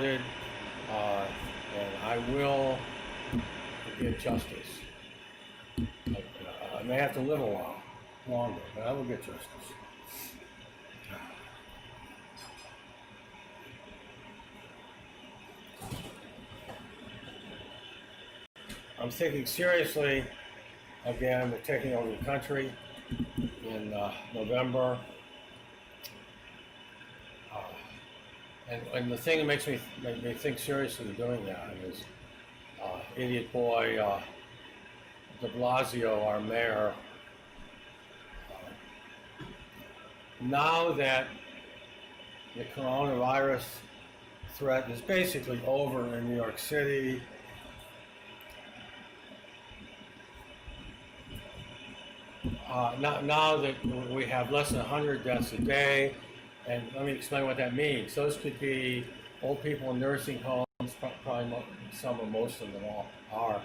footed, and I will get justice. I may have to live a while longer, but I will get justice. I'm thinking seriously again of taking over the country in November. And the thing that makes me think seriously of doing that is idiot boy de Blasio, our mayor. Now that the coronavirus threat is basically over in New York City, now that we have less than 100 deaths a day, and let me explain what that means. Those could be old people in nursing homes, probably some or most of them all are.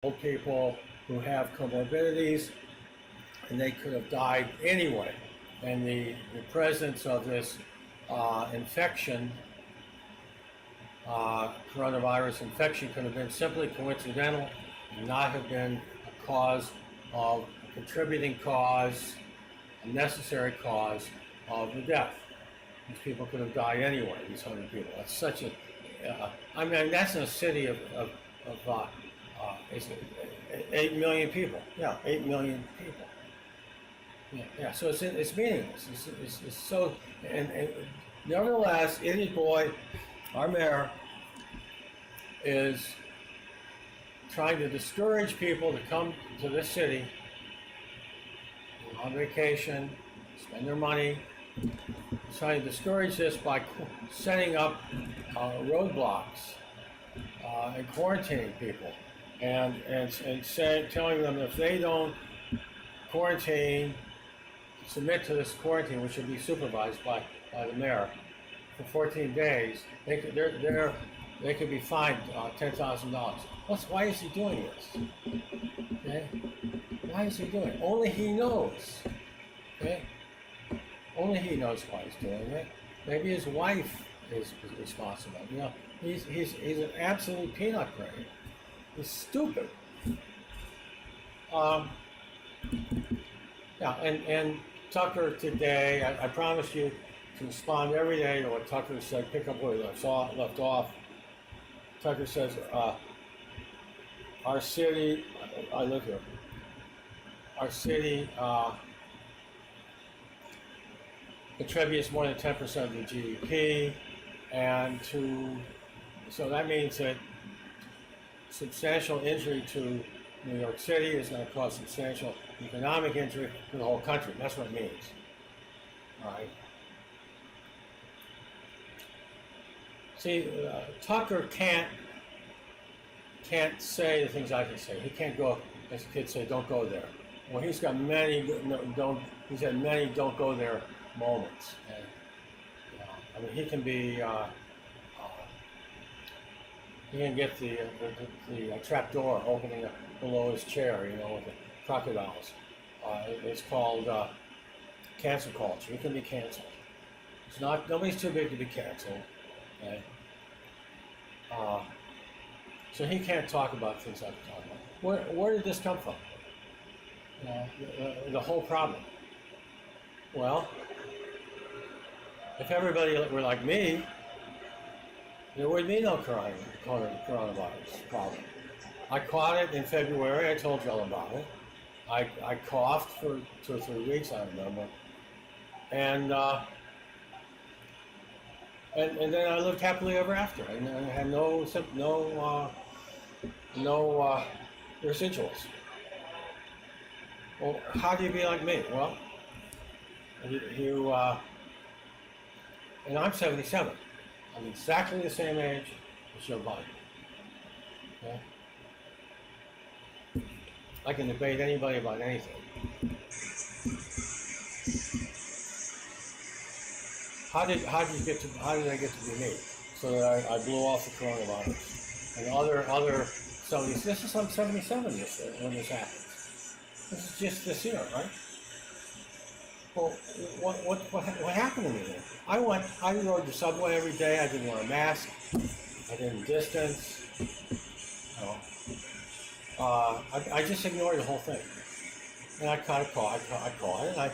Old people who have comorbidities, and they could have died anyway. And the presence of this infection, coronavirus infection, could have been simply coincidental and not have been a cause of, a contributing cause, a necessary cause of the death. These people could have died anyway, these 100 people. That's such a, I mean, that's in a city of 8 million people. Yeah, 8 million people. Yeah. So it's meaningless. It's so, and nevertheless, idiot boy, our mayor, is trying to discourage people to come to this city on vacation, spend their money. He's trying to discourage this by setting up roadblocks and quarantining people, and telling them if they don't quarantine, submit to this quarantine, which should be supervised by the mayor for 14 days, they could be fined $10,000. Why is he doing this? Okay? Why is he doing it? Only he knows. Okay? Only he knows why he's doing it. Maybe his wife is responsible. You know, he's an absolute peanut grader. He's stupid. Yeah, and Tucker today, I promise you to respond every day to what Tucker said, pick up where he left off. Tucker says, our city, I live here, our city contributes more than 10% of the GDP, and so that means that substantial injury to New York City is going to cause substantial economic injury to the whole country. That's what it means. All right. See, Tucker can't say the things I can say. He can't go, as kids say, don't go there. Well, he's got many he's had many don't go there moments. And, I mean, he can be. He can get the trap door opening up below his chair, you know, with the crocodiles. It's called cancel culture. He can be canceled. It's not. Nobody's too big to be canceled. Okay? So he can't talk about things I can talk about. Where did this come from? The whole problem. Well, if everybody were like me, there would be no coronavirus problem. I caught it in February. I told you all about it. I coughed for 2 or 3 weeks, I remember, and then I lived happily ever after, and I had no residuals. Well, how do you be like me? Well, and I'm 77. I'm exactly the same age as Joe Biden. Okay? I can debate anybody about anything. How did I get to be me? So that I blew off the coronavirus. And other 70. This is I'm 77 when this happens. This is just this year, right? Well, what happened to me then? I rode the subway every day. I didn't wear a mask. I didn't distance. You know, I just ignored the whole thing. And I caught a call. I called it. I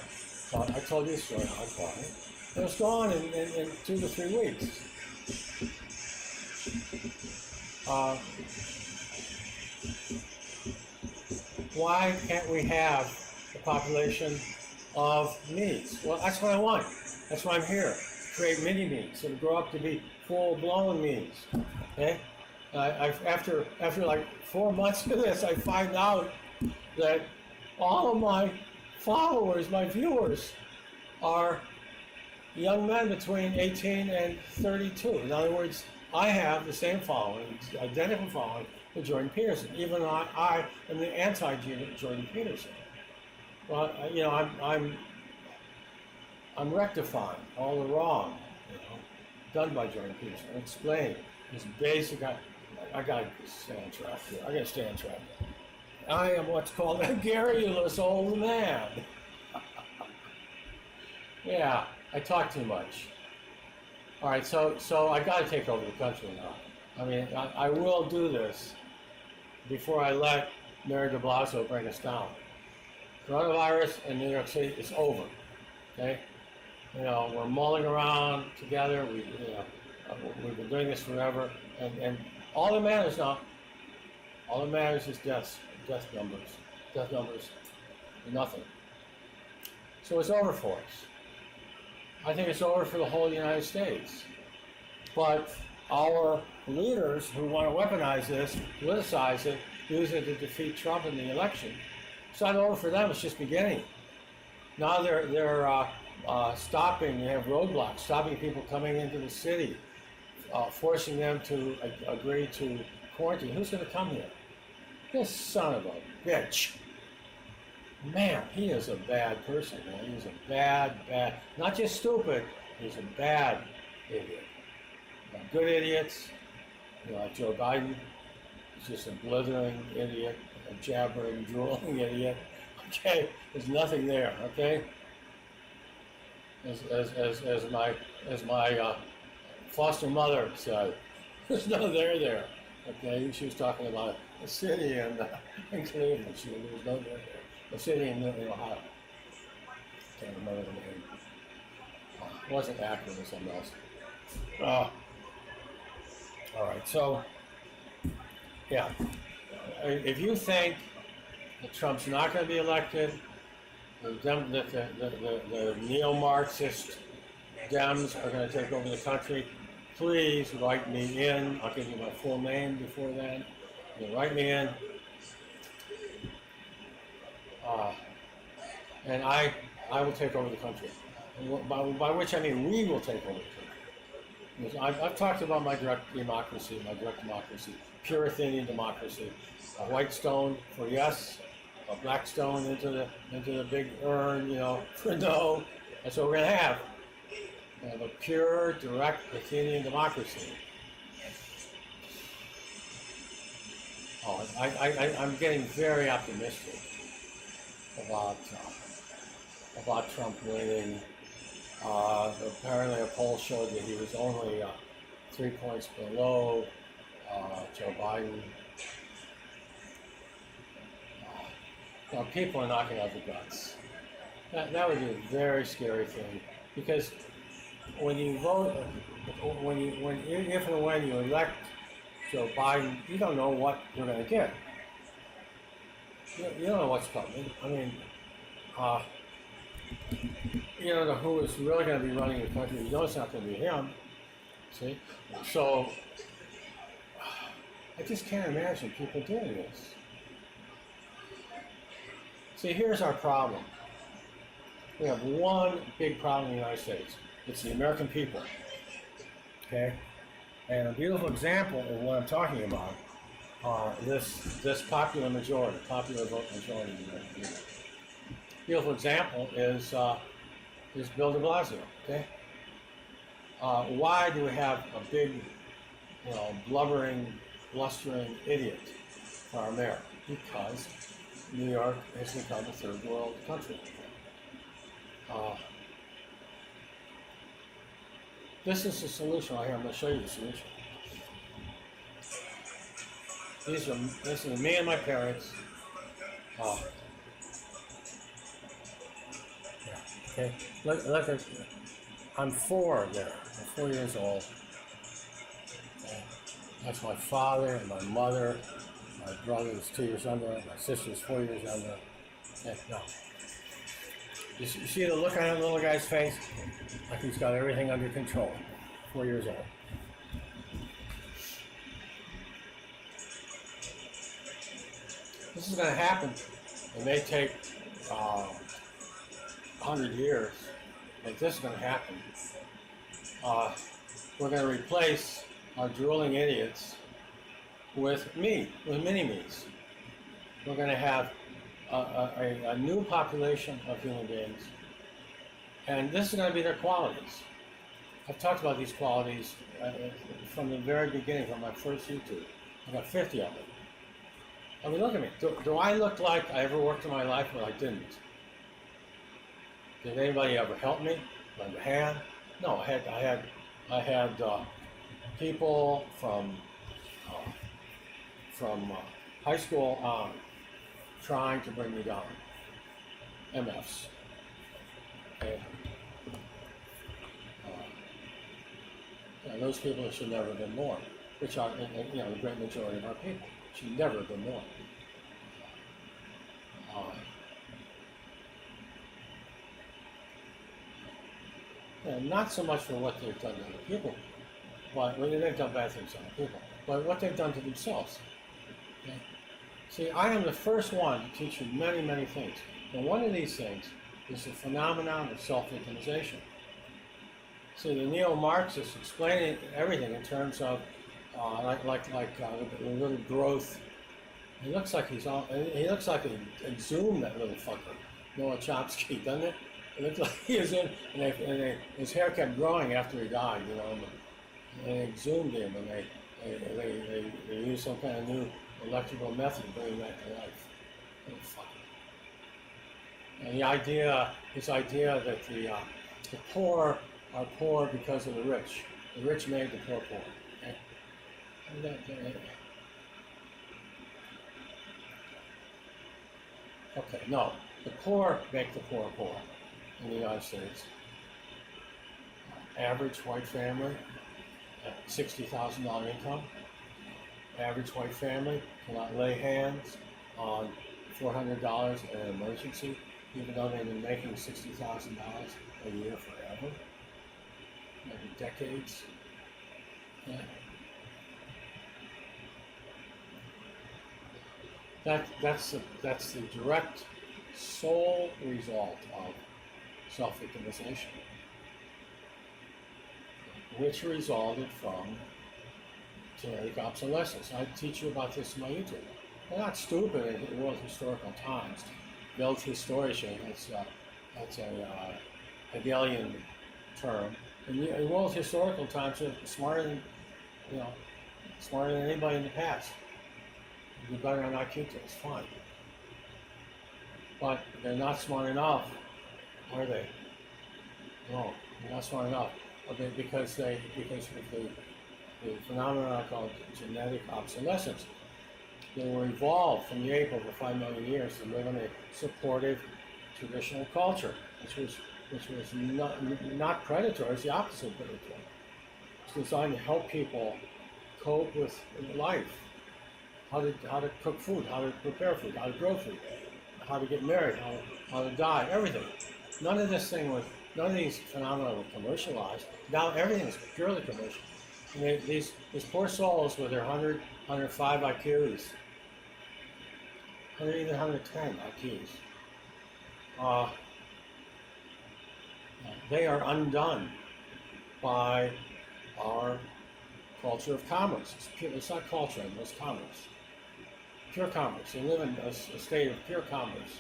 told you the story. I called it. It was gone in 2 to 3 weeks. Why can't we have the population of me's? Well, that's what I want. That's why I'm here. Create mini me's and grow up to be full-blown me's. Okay? After like 4 months of this, I find out that all of my followers, my viewers, are young men between 18 and 32. In other words, I have the same following, identical following to Jordan Peterson, even though I am the anti-Jordan Peterson. Well, you know, I'm rectifying all the wrong, you know, done by Jordan Peterson. I'm explaining this basic. I gotta stay on track here. I gotta stay on track. I am what's called a garrulous old man. Yeah, I talk too much. All right, so I got to take over the country now. I mean, I will do this before I let Mayor de Blasio bring us down. Coronavirus in New York City is over. Okay, you know, we're mulling around together. We've been doing this forever, and all that matters now. All that matters is death numbers, nothing. So it's over for us. I think it's over for the whole United States. But our leaders who want to weaponize this, politicize it, use it to defeat Trump in the election, it's not over for them, it's just beginning. Now they're stopping, they have roadblocks, stopping people coming into the city, forcing them to agree to quarantine. Who's going to come here? This son of a bitch. Man, he is a bad person, man. He's a bad, not just stupid, he's a bad idiot. Good idiots, you know, like Joe Biden, he's just a blithering idiot, a jabbering, drooling idiot. Okay, there's nothing there, okay? As my foster mother said, there's no there, okay? She was talking about a city in Cleveland, there was no there. A city in Ohio. Can't remember the name. It wasn't Akron or something else. All right, so, yeah. If you think that Trump's not going to be elected, the neo-Marxist Dems are going to take over the country, please write me in. I'll give you my full name before then. You can write me in. And I will take over the country. By which I mean we will take over the country. Because I've talked about my direct democracy, pure Athenian democracy. A white stone for yes, a black stone into the big urn, you know, for no. That's what we're gonna have. We have a pure, direct Athenian democracy. Oh, I'm getting very optimistic about Trump winning. Apparently, a poll showed that he was only 3 points below Joe Biden. Now, people are knocking out the guts. That would be a very scary thing, because when you vote, if and when you elect Joe Biden, you don't know what you're going to get. You don't know what's coming. I mean, you don't know who is really going to be running the country. You know it's not going to be him. See? So, I just can't imagine people doing this. See, here's our problem. We have one big problem in the United States. It's the American people. Okay? And a beautiful example of what I'm talking about, this popular vote majority in the American people. Beautiful example is Bill de Blasio. Okay, why do we have a big, blustering idiot for our mayor? Because New York has become a third world country. This is the solution right here. I'm going to show you the solution. This is me and my parents. Uh, yeah, okay. Look at, I'm 4 there. I'm 4 years old. Okay. That's my father and my mother. My brother is 2 years younger. My sister is 4 years younger. Okay, no. You see the look on that little guy's face? Like he's got everything under control. 4 years old. This is going to happen. It may take 100 years, but this is going to happen. We're going to replace our drooling idiots with mini-me's. We're going to have a new population of human beings, and this is going to be their qualities. I've talked about these qualities from the very beginning, from my first YouTube. I got 50 of them. I mean, look at me. Do I look like I ever worked in my life? Well, I didn't. Did anybody ever help me? Lend a hand? No, I had people from high school on trying to bring me down. MFs. Okay. And those people should never have been born, which are, you know, the great majority of our people should never have been born. And not so much for what they've done to other people, but when they've done bad things to other people, but what they've done to themselves. Okay? See, I am the first one to teach you many, many things. And one of these things is the phenomenon of self-victimization. See, the neo-Marxists explaining everything in terms of the little growth. He looks like he looks like a Zoom, that little fucker, Noah Chomsky, doesn't it? It looked like he was in, and his hair kept growing after he died, you know, and they exhumed him, and they used some kind of new electrical method to bring him back to life. Little fucker. And this idea that the poor are poor because of the rich. The rich made the poor poor. Okay? Okay, no. The poor make the poor poor in the United States. Average white family, $60,000 income. Average white family cannot lay hands on $400 in an emergency, even though they've been making $60,000 a year forever, maybe decades. Yeah. That's the direct sole result of self-victimization, which resulted from genetic obsolescence. I teach you about this in my YouTube. They're not stupid in World Historical Times. Welthistorische, that's a Hegelian term. In World Historical Times, they're smarter than anybody in the past. You're better on IQ tests, fine. But they're not smart enough, are they? No, they're not smart enough. Okay, because of the phenomenon called genetic obsolescence. They were evolved from the ape over 5 million years to live in a supportive traditional culture, which was not predatory, it's the opposite of predatory. It's designed to help people cope with life. How to cook food, how to prepare food, how to grow food, how to get married, how to die, everything. None of these phenomena were commercialized. Now everything is purely commercial. And these poor souls with their 100, 105 IQs, even 110 IQs, they are undone by our culture of commerce. It's not culture, it's commerce. Pure commerce. They live in a state of pure commerce,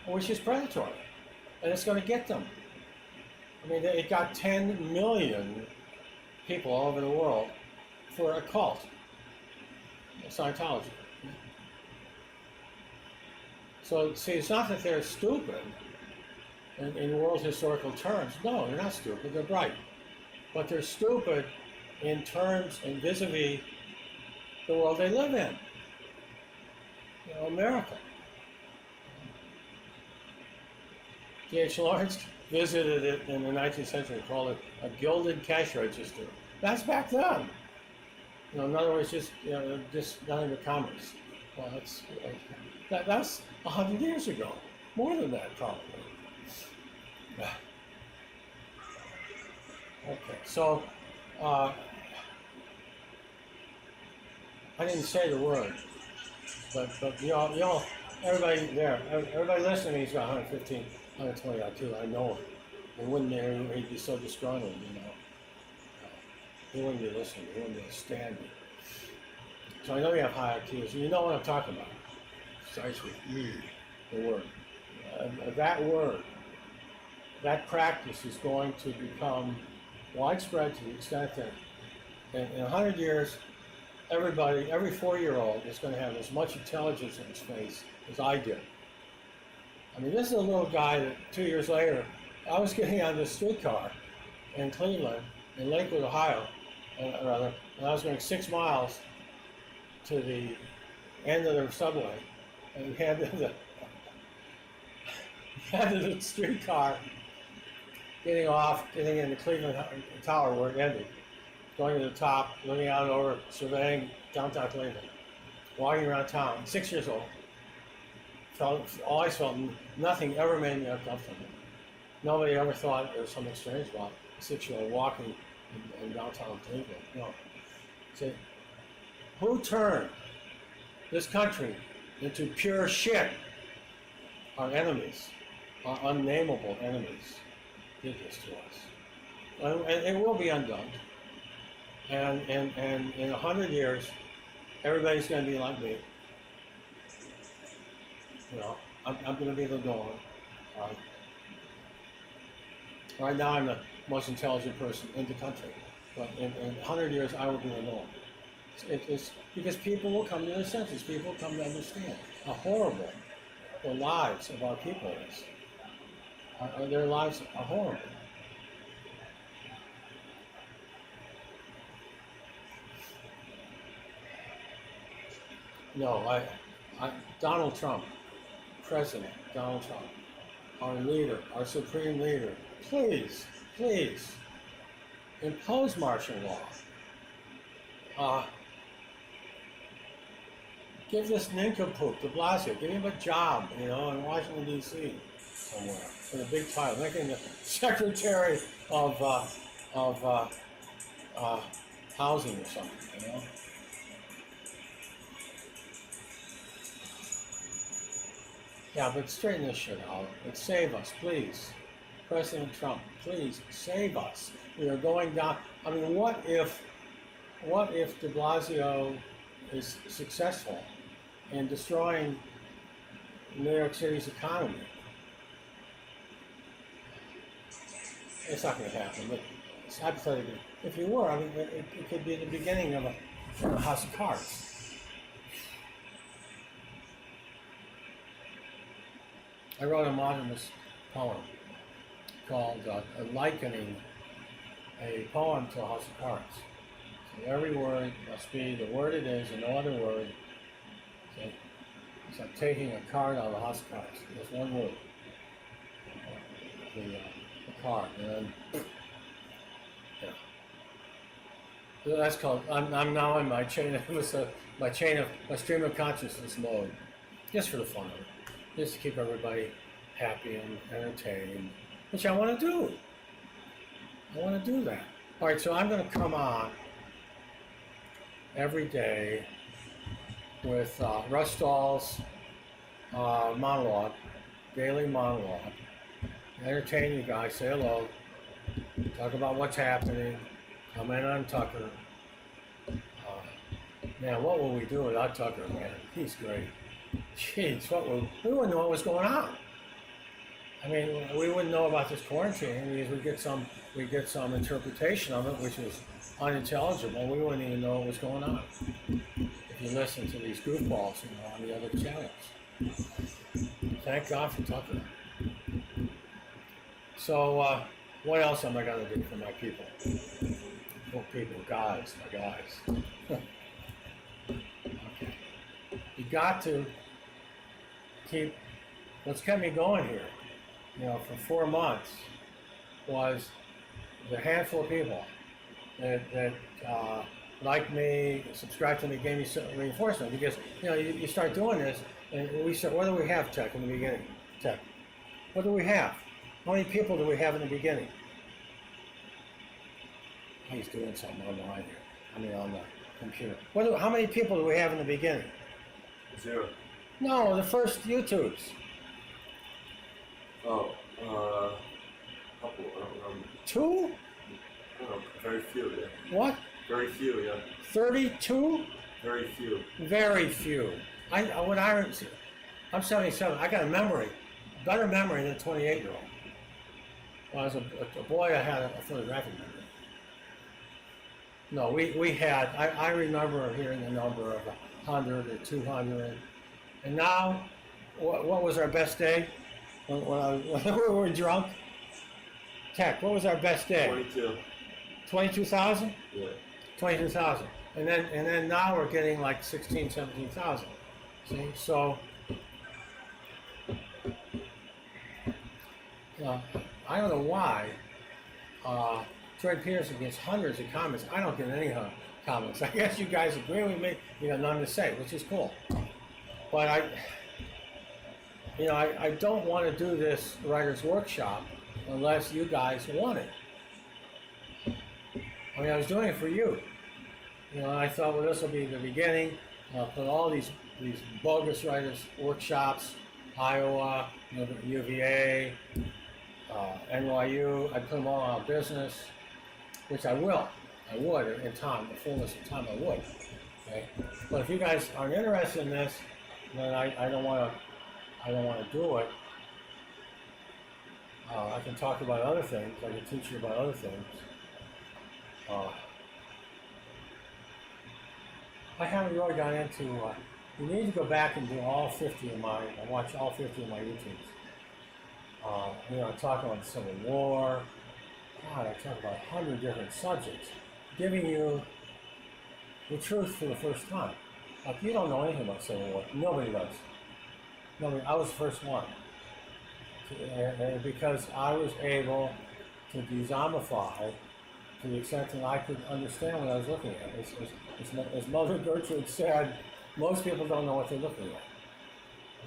which is predatory, and it's going to get them. I mean, it got 10 million people all over the world for a cult, Scientology. So, see, it's not that they're stupid in world historical terms. No, they're not stupid, they're bright. But they're stupid in terms and vis-a-vis the world they live in. America. D.H. Lawrence visited it in the 19th century, called it a gilded cash register. That's back then. In other words, just nothing but commerce. Well, that's 100 years ago, more than that probably. Okay, so I didn't say the word, but everybody there, everybody listening, he's got 115, 120 IQ. I know it. He wouldn't. He'd be so disgruntled, He wouldn't be listening. He wouldn't understand me. So I know you have high IQs. You know what I'm talking about. Starts with E, the word. That word, that practice is going to become widespread to the extent that in 100 years, every 4-year-old is going to have as much intelligence in his face as I did. I mean, this is a little guy that 2 years later, I was getting on this streetcar in Cleveland, in Lakewood, Ohio, and I was going 6 miles to the end of the subway, and we had the streetcar getting in the Cleveland Tower where it ended, going to the top, looking out over, surveying downtown Cleveland, walking around town, 6 years old. Always felt nothing ever made me uncomfortable. Nobody ever thought there was something strange about a 6-year-old walking in downtown Cleveland. No. See, who turned this country into pure shit? Our enemies, our unnameable enemies, did this to us. And it will be undone. And in 100 years, everybody's going to be like me. I'm going to be the norm. Right now, I'm the most intelligent person in the country. But in 100 years, I will be the norm. It's because people will come to their senses. People will come to understand how horrible the lives of our people is. Their lives are horrible. No, Donald Trump, President Donald Trump, our leader, our supreme leader, please impose martial law. Give this nincompoop, de Blasio, give him a job, in Washington, D.C. somewhere, with a big title, make him the Secretary of Housing or something, Yeah, but straighten this shit out. And save us, please. President Trump, please save us. We are going down. I mean, what if de Blasio is successful in destroying New York City's economy? It's not going to happen, but it's hypothetical. If you were, I mean, it could be the beginning of a house of cards. I wrote a modernist poem called Likening a Poem to a House of Cards. So every word must be the word it is and no other word. So it's like taking a card out of a house of cards. There's one word. The card. And then, So that's called, I'm now in my stream of consciousness mode. Just for the fun of it. Just to keep everybody happy and entertained, which I want to do. I want to do that. All right, so I'm going to come on every day with Russ Stahl's monologue, daily monologue. Entertain you guys, say hello, talk about what's happening, comment on Tucker. Man, what will we do without Tucker, man? He's great. Jeez, we wouldn't know what was going on. I mean, we wouldn't know about this quarantine because we get some interpretation of it, which is unintelligible. We wouldn't even know what was going on if you listen to these goofballs, on the other channels. Thank God for Tucker. So, what else am I going to do for my people? My guys. Okay. You got to what's kept me going here, for 4 months was the handful of people that liked me, subscribed to me, gave me some reinforcement, because you start doing this, and we said, what do we have, Tech, in the beginning? Tech, what do we have? How many people do we have in the beginning? He's doing something on the line here. I mean, on the computer. How many people do we have in the beginning? 0. No, the first YouTubes. Oh, couple. I don't remember. 2? I don't know. Very few. Yeah. What? Very few. Yeah. 32? Very few. Very few. I'm 77. I got a memory, better memory than a 28-year-old. When I was a boy, I had a photographic memory. No, we had. I remember hearing the number of 100 or 200, and now, what was our best day? When we were drunk. Tech, what was our best day? 22. 22,000? Yeah. 22,000. And then now we're getting like 16, 17,000. See? So I don't know why Jordan Peterson gets hundreds of comments. I don't get any comments. I guess you guys agree with me. You got nothing to say, which is cool. But I don't want to do this writer's workshop unless you guys want it. I mean, I was doing it for you. I thought, well, this will be the beginning. I'll put all these bogus writers workshops, Iowa, UVA, NYU. I put them all out of business, which I will. I would in time, the fullness of time. I would. Okay? But if you guys aren't interested in this, then I don't want to do it. I can talk about other things. I can teach you about other things. I haven't really got into. You need to go back and do all 50 of my. Watch all 50 of my YouTubes. I talk about the Civil War. God, I talk about 100 different subjects, giving you the truth for the first time. Like, you don't know anything about Civil War. Nobody does. Nobody. I was the first one. Because I was able to de-zombify to the extent that I could understand what I was looking at. As Mother Gertrude said, most people don't know what they're looking at.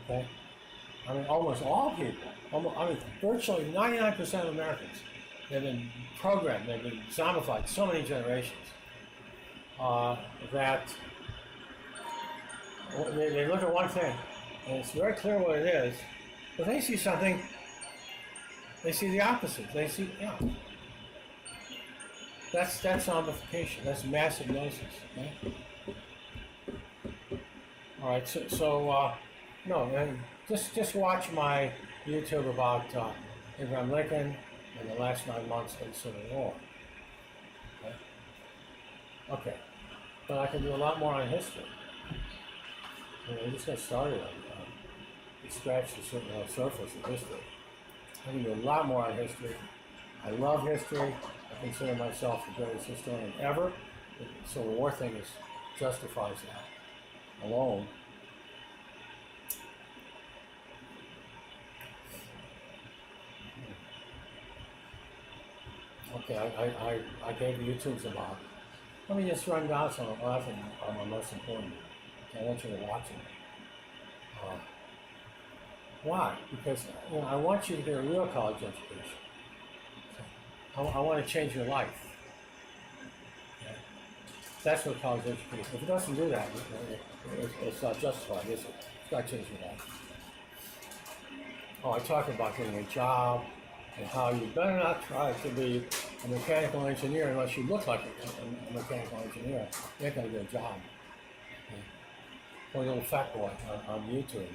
Okay? I mean, almost all people, virtually 99% of Americans, they've been programmed, they've been zombified so many generations that they look at one thing, and it's very clear what it is, but they see something, they see the opposite. They see, that's zombification. That's mass hypnosis. Okay? All right. So just watch my YouTube about Abraham Lincoln and the last 9 months of the Civil War. Okay. Okay. But I can do a lot more on history. We just got started on we scratched the surface of history. I can do a lot more on history. I love history. I consider myself the greatest historian ever. The Civil War thing justifies that alone. Okay, I gave YouTube's about. Let me just run down some of what I think are my most important. I want you to watch it. Why? Because I want you to get a real college education. I want to change your life. Okay? That's what college education. If it doesn't do that, it's not justified, is it? It's not changing your life. I talk about getting a job and how you better not try to be a mechanical engineer unless you look like a mechanical engineer. You ain't gonna get a job. Okay? Or a little fat boy on YouTube,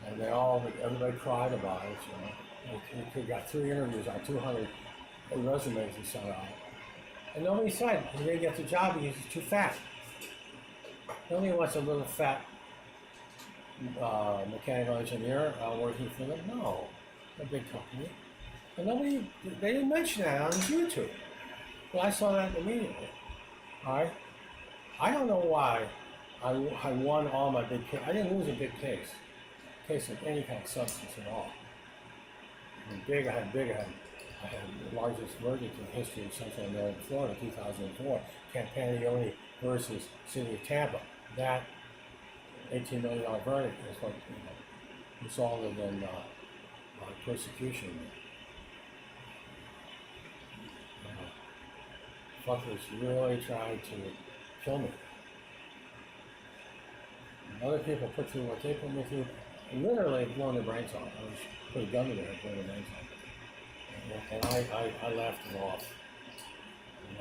and everybody cried about it. He got 3 interviews on 200 resumes he sent out, and nobody said he didn't get the job because he's too fat. Nobody wants a little fat mechanical engineer working for them. No, a big company. And they didn't mention that on YouTube. Well, I saw that immediately. All right. I don't know why I won all my big cases. I didn't lose a big case. case of any kind of substance at all. I had the largest verdict in the history of Central American Florida, 2004, Campanione versus City of Tampa. That $18 million verdict is what resulted in persecution. Fuckers really tried to kill me. And other people put through what they put me through, literally blowing their brains off. I was put a gun to their head, blowing their brains off. And I laughed it off. And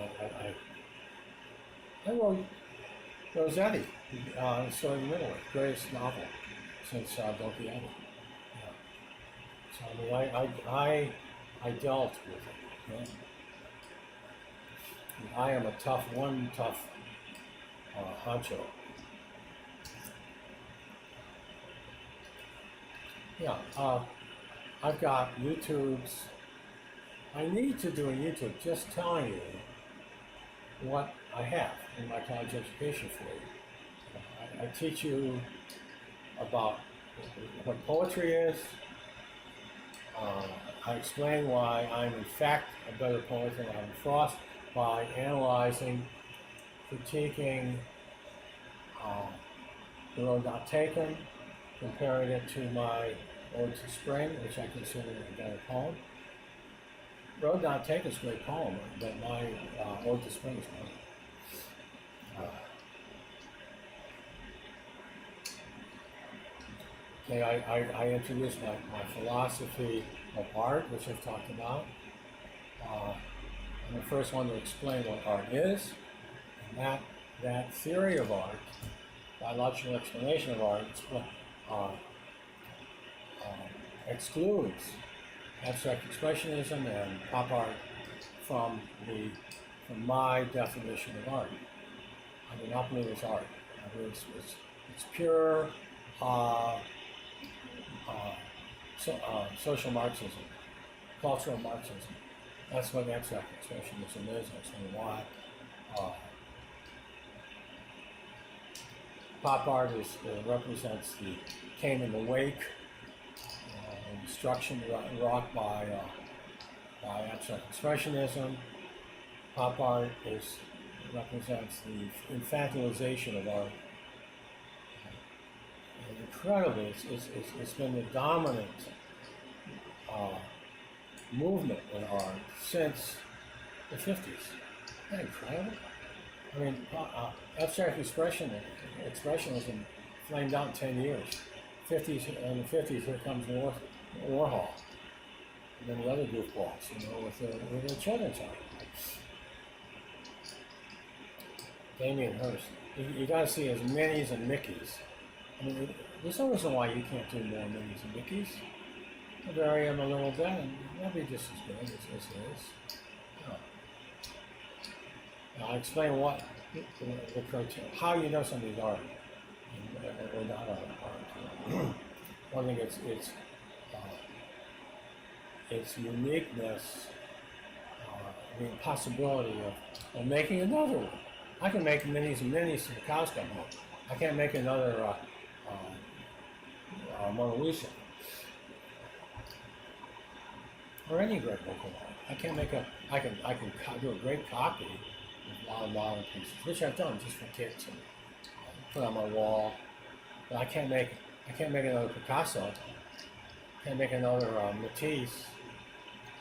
I wrote Rossetti, Story of the Middle, greatest novel since Don Quixote. Yeah. So I mean, I dealt with it. You know? I am a tough honcho. Yeah, I've got YouTubes. I need to do a YouTube just telling you what I have in my college education for you. I teach you about what poetry is. I explain why I'm in fact a better poet than Adam Frost by analyzing, critiquing The Road Not Taken, comparing it to my Ode to Spring, which I consider a better poem. Road Not Taken is a great poem, but my Ode to Spring is better. Okay, I introduced my philosophy of art, which I've talked about. I'm the first one to explain what art is, and that theory of art, biological explanation of art, excludes abstract expressionism and pop art from my definition of art. I do not believe it's art. I believe it's pure social Marxism, cultural Marxism. That's what abstract expressionism is. That's why pop art represents came in the wake destruction wrought by abstract expressionism. Pop art represents the infantilization of art. And incredibly, it's been the dominant movement in art since the 50s. Isn't that incredible? I mean, abstract expressionism flamed out in 10 years. In the 50s, here comes Warhol, and then the other goofballs, with their children's art. Damien Hirst. You got to see as Minnies and Mickeys. I mean, there's no reason why you can't do more Minnies and Mickeys. I vary them a little bit, and they'll be just as good as his. I explain what the criteria, how you know somebody's art or not art. One thing, its uniqueness, the possibility of making another one. I can make Minnies and Minnies till the cows come home. I can't make another Mona Lisa. Or any great work of art. I can do a great copy of a lot of modern pieces, which I've done just for kids and put on my wall. But I can't make another Picasso. I can't make another Matisse.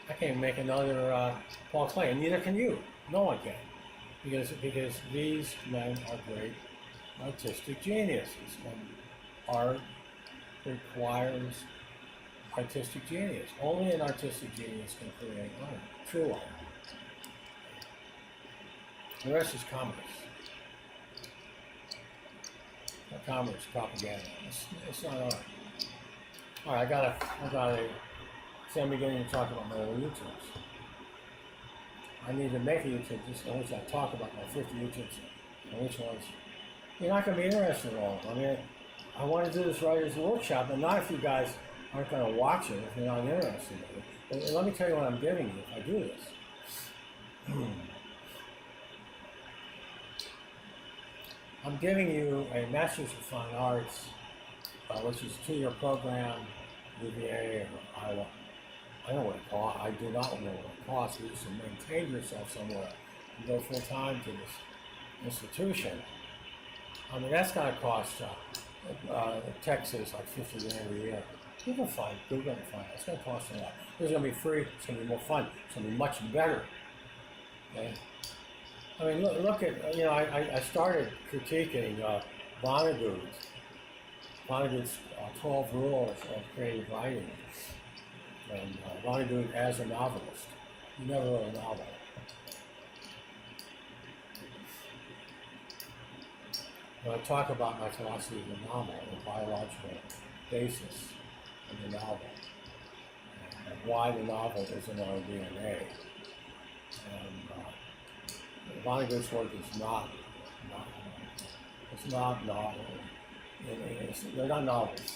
I can't make another Paul Klee, and neither can you. No one can, because these men are great artistic geniuses, and art requires artistic genius. Only an artistic genius can create art, true art. The rest is commerce. Commerce, propaganda. It's not art. All right, I gotta. See, I'm beginning to talk about my own YouTubes. I need to make a YouTube just in which I talk about my 50 YouTubes and which ones. You're not going to be interested in all of them. I mean, I want to do this writer's workshop, and not if you guys aren't going to watch it if you're not interested in it. But let me tell you what I'm giving you if I do this. I'm giving you a Master's of Fine Arts which is a 2-year program, UVA, or Iowa. I know what it costs. I do not know what it costs. You just maintain yourself somewhere and go full time to this institution. I mean, that's going to cost Texas like $50,000 a year. You can find, Google can find it. It's going to cost a lot. It's going to be free. It's going to be more fun. It's going to be much better. Okay? I mean, look at, I started critiquing Vonnegut's 12 rules of creative writing. And Vonnegut as a novelist. He never wrote a novel. When I talk about my philosophy of the novel, the biological basis of the novel, and why the novel is in our DNA. And Vonnegut's work is not novel. They're not novels.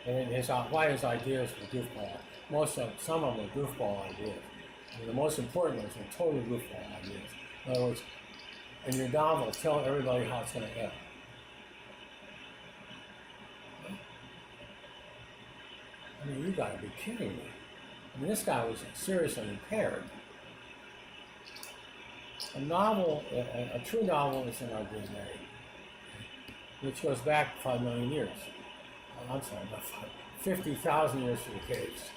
And why his ideas were goofball. Some of them are goofball ideas. I mean, the most important ones are totally goofball ideas. In other words, in your novel, tell everybody how it's going to end. I mean, you got to be kidding me. I mean, this guy was seriously impaired. A novel, a true novel is in our DNA, which goes back 5 million years. I'm sorry, not 50,000 years to the caves.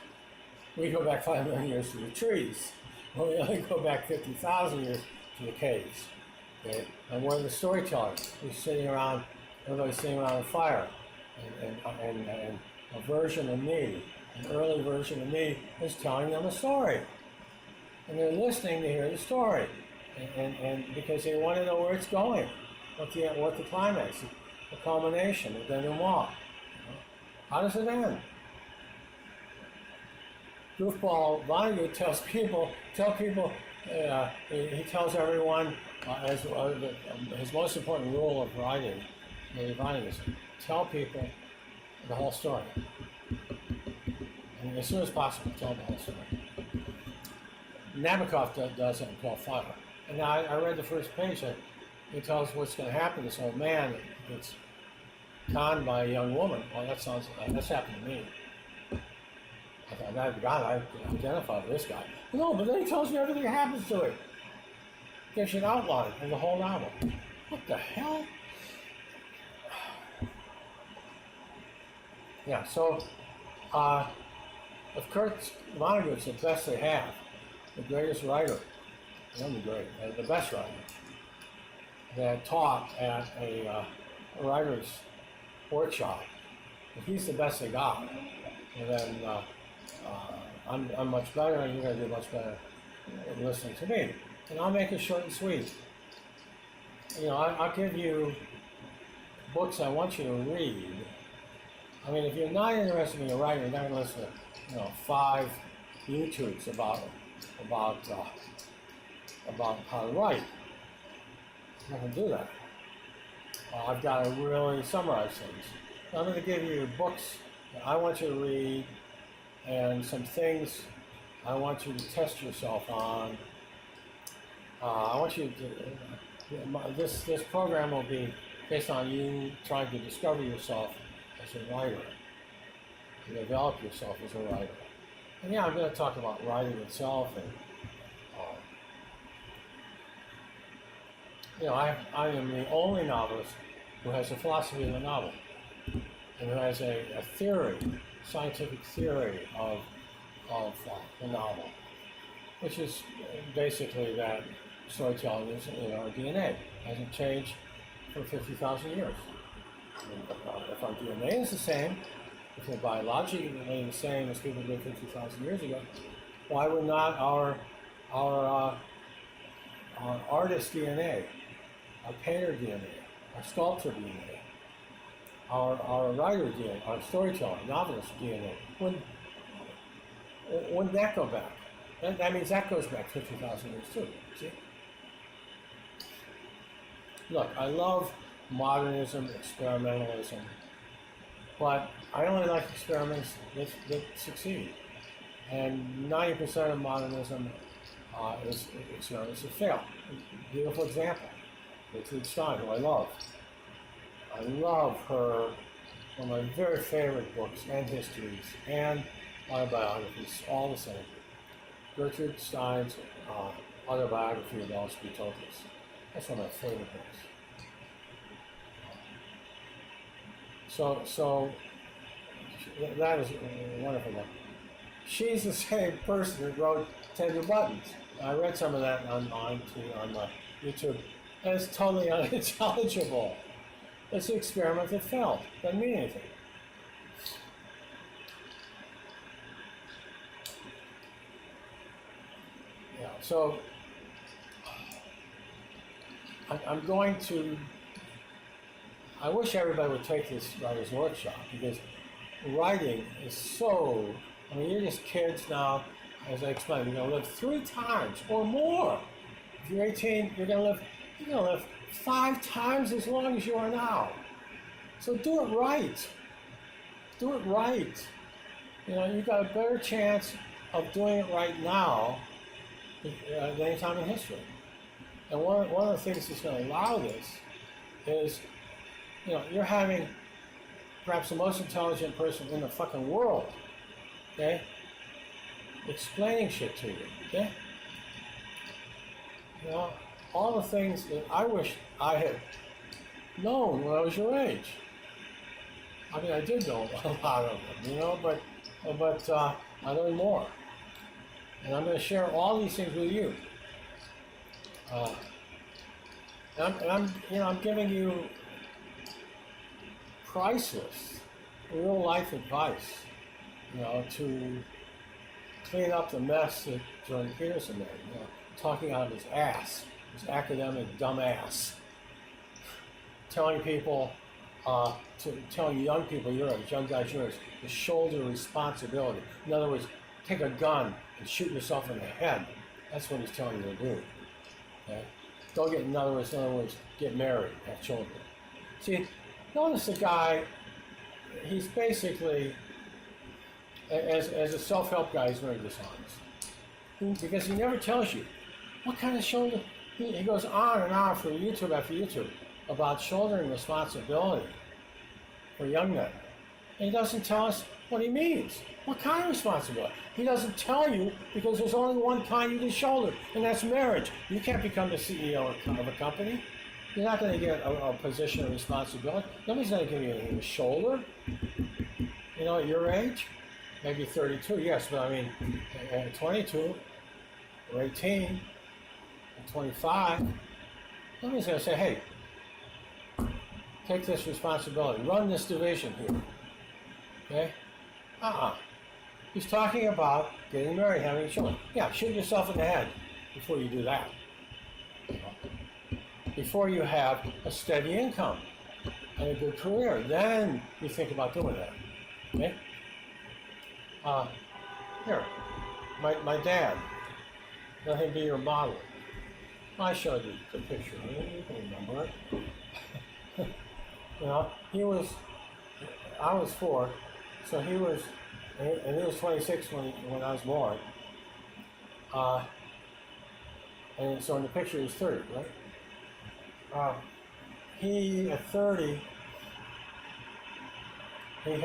We go back 5 million years to the trees. Well, we only go back 50,000 years to the caves. Okay? And we're the storytellers. We're sitting around, everybody's sitting around a fire. And a version of me, an early version of me, is telling them a story. And they're listening to hear the story. And because they want to know where it's going, what the climax, the culmination, the denouement. How does it end? Goofball Vonnegut tells people, he tells everyone, his most important rule of writing, Vonnegut, is tell people the whole story. And as soon as possible, tell the whole story. Nabokov does it in 12 Fire. And now I read the first page, he tells what's going to happen to this old man that gets conned by a young woman. Well, that's happened to me. I thought, God, I identify with this guy. No, but then he tells me everything that happens to it. Gives you an outline of the whole novel. What the hell? Yeah, so if Kurt Vonnegut's the best they have, the greatest writer, the best writer that taught at a writer's workshop, if he's the best they got, and then I'm much better, and you're going to do much better listening to me. And I'll make it short and sweet. I'll give you books I want you to read. I mean, if you're not interested in your writing, you're not going to listen to 5 YouTubes about how to write. I'm not going to do that. I've got to really summarize things. I'm going to give you books that I want you to read and some things I want you to test yourself on. I want you to, this program will be based on you trying to discover yourself as a writer, to develop yourself as a writer. And yeah, I'm going to talk about writing itself, and I am the only novelist who has a philosophy of the novel, and who has a theory, scientific theory of the novel, which is basically that storytelling is in our DNA. It hasn't changed for 50,000 years. If our DNA is the same, if we're biologically the same as people did 50,000 years ago, why would not our artist DNA, our painter DNA, our sculptor DNA, our writer DNA, our storyteller, novelist DNA, wouldn't that go back? That means that goes back 50,000 years too, see? Look, I love modernism, experimentalism, but I only like experiments that succeed. And 90% of modernism is experiments that fail. Beautiful example. It's Stein, who I love. I love her, one of my very favorite books and histories and autobiographies, all the same. Gertrude Stein's autobiography of Alice B. Toklas. That's one of my favorite books. So that is a wonderful book. She's the same person who wrote Tender Buttons. I read some of that online too on my YouTube. And it's totally unintelligible. It's an experiment that failed. Doesn't mean anything. Yeah, so I'm going to, I wish everybody would take this writer's workshop because writing is so, I mean, you're just kids now. As I explained, you're going to live 3 times or more. If you're 18, you're going to live 5 times as long as you are now. So do it right. Do it right. You know, you've got a better chance of doing it right now than any time in history. And one of the things that's going to allow this is, you know, you're having perhaps the most intelligent person in the fucking world, okay, explaining shit to you, okay? You know, all the things that I wish I had known when I was your age. I mean, I did know a lot of them, you know, but I learned more. And I'm going to share all these things with you. I'm giving you priceless, real life advice, you know, to clean up the mess that Jordan Peterson made, you know, talking out of his ass, his academic dumbass, telling people, telling young people your age, young guys your age, to shoulder responsibility. In other words, take a gun and shoot yourself in the head. That's what he's telling you to do. Okay? Don't get, in other words, get married, have children. See, notice the guy, he's basically, as a self-help guy, he's very dishonest. Because he never tells you what kind of shoulder, he goes on and on for YouTube after YouTube about shouldering responsibility for young men. And he doesn't tell us what he means. What kind of responsibility? He doesn't tell you because there's only one kind you can shoulder, and that's marriage. You can't become the CEO of a company. You're not going to get a position of responsibility. Nobody's going to give you a shoulder. You know, at your age, maybe 32, yes, but I mean, at 22 or 18 or 25, nobody's going to say, hey, take this responsibility, run this division here. Okay? He's talking about getting married, having children. Yeah, shoot yourself in the head before you do that. Before you have a steady income and a good career, then you think about doing that. Okay? Here, my dad, let him be your model. I showed you the picture. You can remember it. You know, I was 4, so he was 26 when I was born. And so in the picture he's 30, right? He, at 30, he'd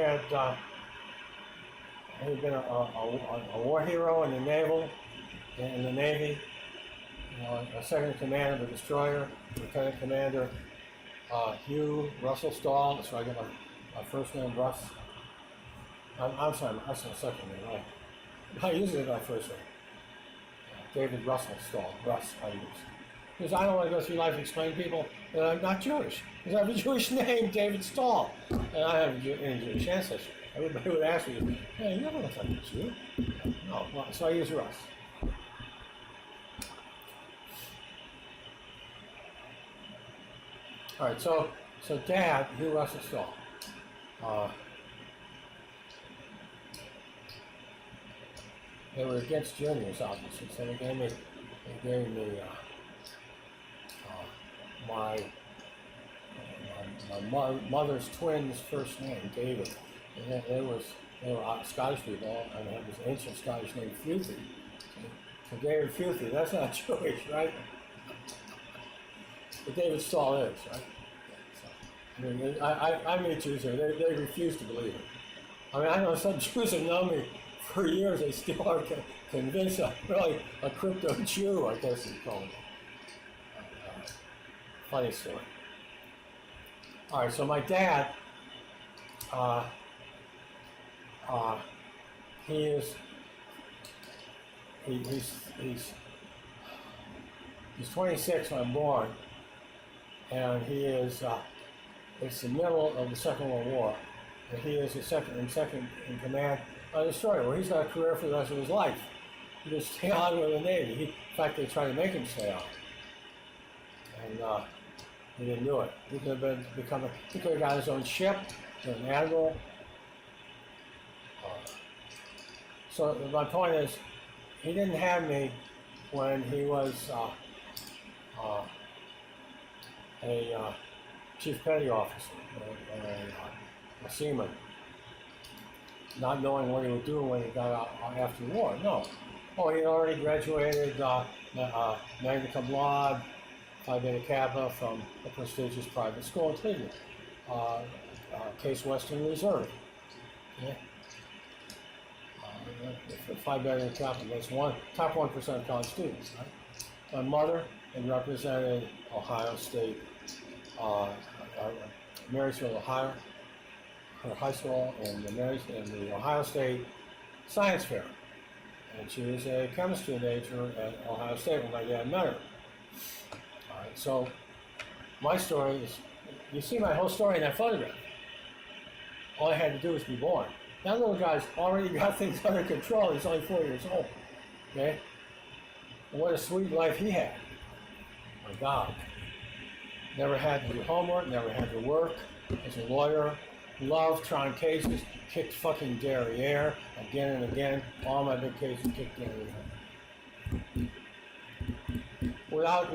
been a war hero in the naval, in the Navy, you know, a second commander of a destroyer, lieutenant commander, Hugh Russell Stahl. That's where I get my first name, Russ. I'm sorry, that's my second name, right? I usually my first name. David Russell Stahl, Russ, I use. Because I don't want to go through life and explain to people that I'm not Jewish. Because I have a Jewish name, David Stahl. And I have any Jewish ancestry. Everybody would ask me, hey, you never look like a Jew. No, well, so I use Russ. All right, so Dad, Hugh Russell Stahl. They were against juniors, obviously, so they gave me my mother's twins' first name, David. And they were Scottish people, and it was an ancient Scottish name, Futhy. So David Futhy, that's not Jewish, right? But David Stahl is, right? I mean, I meet Jews here. They refuse to believe it. I mean, I know some Jews have known me for years. They still are convinced I'm really a crypto Jew, I guess it's called. Funny story. All right, so my dad, he's 26 when I'm born, and he is it's the middle of the Second World War, and he is the second in command of the destroyer, where he's got a career for the rest of his life. He just stay on with the Navy. In fact, they tried to make him stay on, and he didn't do it. He could have he could have got his own ship, an admiral. So my point is, he didn't have me when he was a chief petty officer, a seaman, not knowing what he would do when he got out after the war. No. Oh, he had already graduated magna cum laude, Phi Beta Kappa from a prestigious private school in Cleveland, Case Western Reserve. Yeah. Phi Beta Kappa, that's top 1% of college students. Right? My mother had represented Ohio State, Marysville, Ohio, her high school, and the Ohio State Science Fair. And she was a chemistry major at Ohio State when my dad met her. All right, so my story is, you see my whole story in that photograph. All I had to do was be born. That little guy's already got things under control. He's only 4 years old. Okay? And what a sweet life he had. My God. Never had to do homework, never had to work as a lawyer. Loved trying cases, kicked fucking derriere again and again. All my big cases kicked derriere. Without,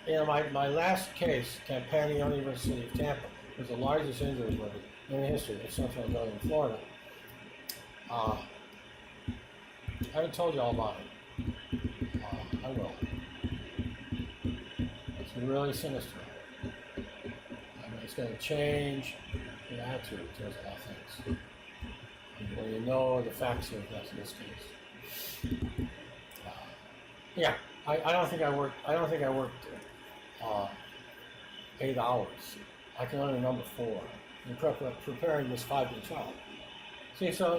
you know, my last case, Campania University of Tampa, was the largest injury levy in the history of Central and Northern Florida. I haven't told you all about it. I will. It's really sinister. I mean, it's going to change your attitude towards a lot of things. When you know the facts of this case. Yeah, I don't think I worked. 8 hours. I can only number 4 in preparing this 5-year child. See, so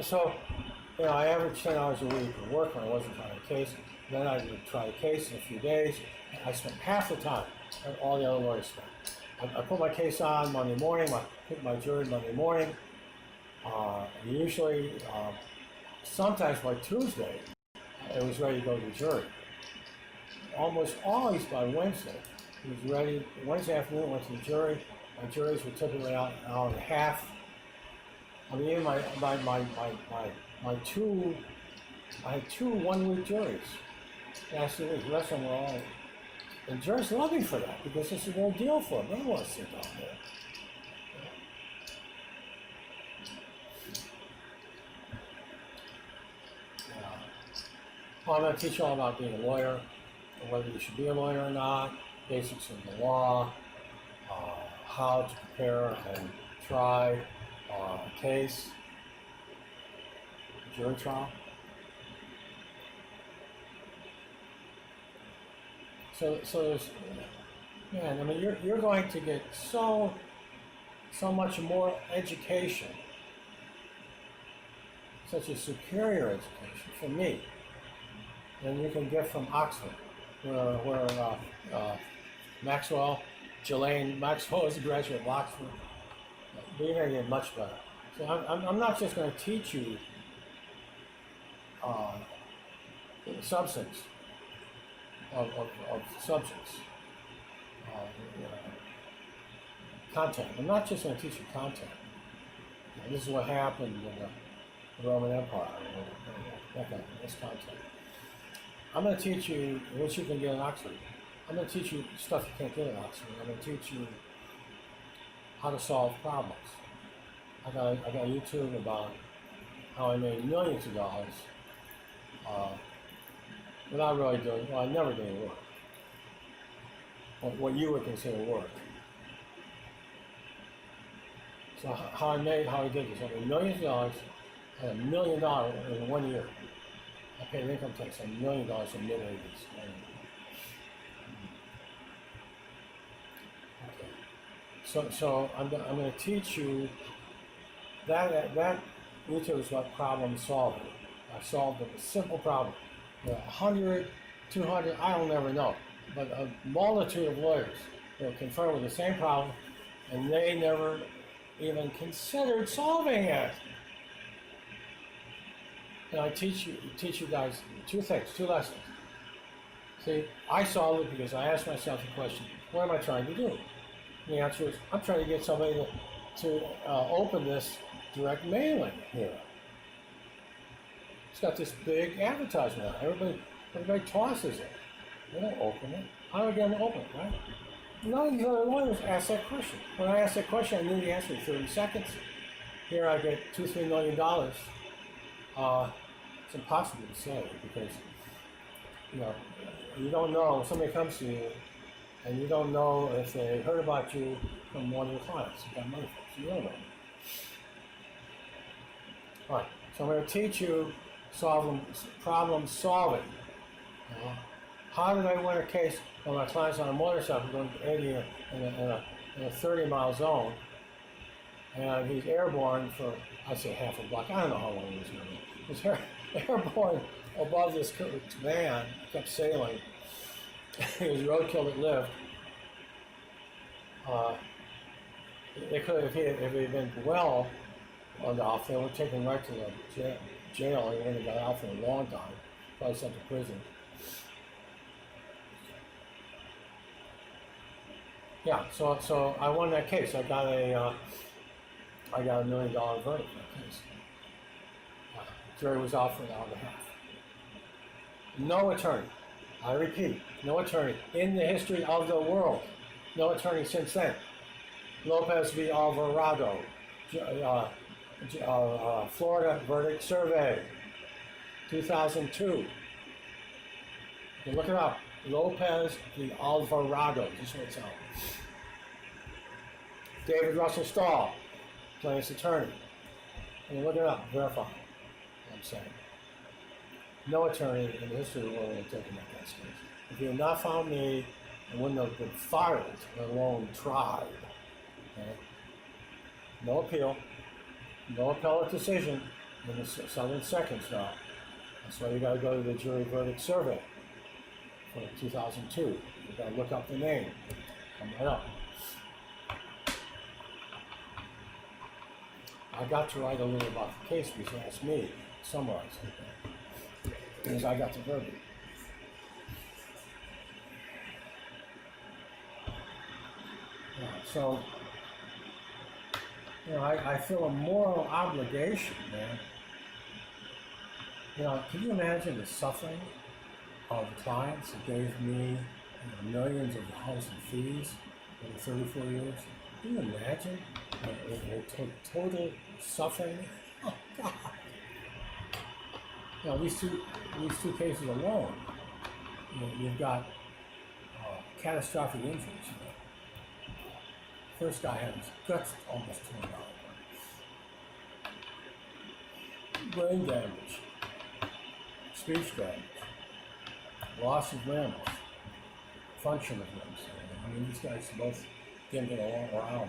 you know, I averaged 10 hours a week of work when I wasn't trying a case. Then I would try a case in a few days. I spent half the time that all the other lawyers spent. I put my case on Monday morning. I pick my jury Monday morning. Usually, sometimes by Tuesday, it was ready to go to the jury. Almost always by Wednesday, it was ready. Wednesday afternoon, went to the jury. My juries were typically out an hour and a half. I mean, even I had 2 1-week juries last 2 weeks. The rest of them were all. And juries love me for that because this is no deal for them. They don't want to sit down there. Well, I'm going to teach you all about being a lawyer, and whether you should be a lawyer or not, basics of the law, how to prepare and try a case, a jury trial. So there's, man, I mean, you're going to get so much more education, such a superior education for me, than you can get from Oxford, where Ghislaine Maxwell is a graduate of Oxford. But you're going to get much better. So I'm not just going to teach you substance of subjects, content. I'm not just going to teach you content. You know, this is what happened in the Roman Empire. That kind of thing. That's content. I'm going to teach you what you can get in Oxford. I'm going to teach you stuff you can't get in Oxford. I'm going to teach you how to solve problems. I got YouTube about how I made millions of dollars without really doing, well, I never did any work. What you would consider work. So how I did this, I made millions of dollars, I had $1 million in 1 year. I paid income tax on $1 million in mid-80s. Okay. So I'm going to teach you that YouTube is about problem solving. I solved a simple problem. 100, 200, I don't never know, but a multitude of lawyers were confronted with the same problem, and they never even considered solving it. And I teach you guys two things, two lessons. See, I solved it because I asked myself the question, what am I trying to do? And the answer is, I'm trying to get somebody to open this direct mailing here. It's got this big advertisement on it. Everybody tosses it. They don't open it. How do I get them to open it, right? None of these other lawyers ask that question. When I asked that question, I knew the answer in 30 seconds. Here I get $2-3 million. It's impossible to say because, you don't know. Somebody comes to you, and you don't know if they heard about you from one of your clients. You got money for it, so you don't know. All right. So I'm going to teach you problem solving. How did I win a case when my client's on a motorcycle going 80 in a 30-mile zone, and he's airborne for, I say half a block. I don't know how long he was going. He was airborne above this van, kept sailing. He was roadkill that lived. They could, if he had been well enough, they would have taken him right to the jail. He wouldn't have got out for a long time. Probably sent to prison. Yeah, so I won that case. I got a $1 million verdict in that case. Jury was out for an hour and a half. No attorney, I repeat, no attorney in the history of the world, no attorney since then. Lopez v. Alvarado, Florida verdict survey, 2002. You can look it up. Lopez v. Alvarado, just what it's out. David Russell Stahl, plaintiff's attorney. You can look it up, verify what I'm saying. No attorney in the history of the world would have taken that guy's case. If he had not found me, I wouldn't have been fired, let alone tried. Okay? No appeal, no appellate decision in the Southern Seconds now. That's why you got to go to the jury verdict survey for 2002. You got to look up the name. Come right up. I got to write a little about the case because they asked me to summarize it. Because I got the verdict. Yeah, so, I feel a moral obligation, man. Can you imagine the suffering of the clients that gave me millions of dollars in fees over 34 years? Can you imagine the total suffering? Oh, God. These two cases alone, you've got catastrophic injuries. First guy had his guts almost torn out. Brain damage, speech damage, loss of limbs, function of limbs. I mean, these guys both didn't get around,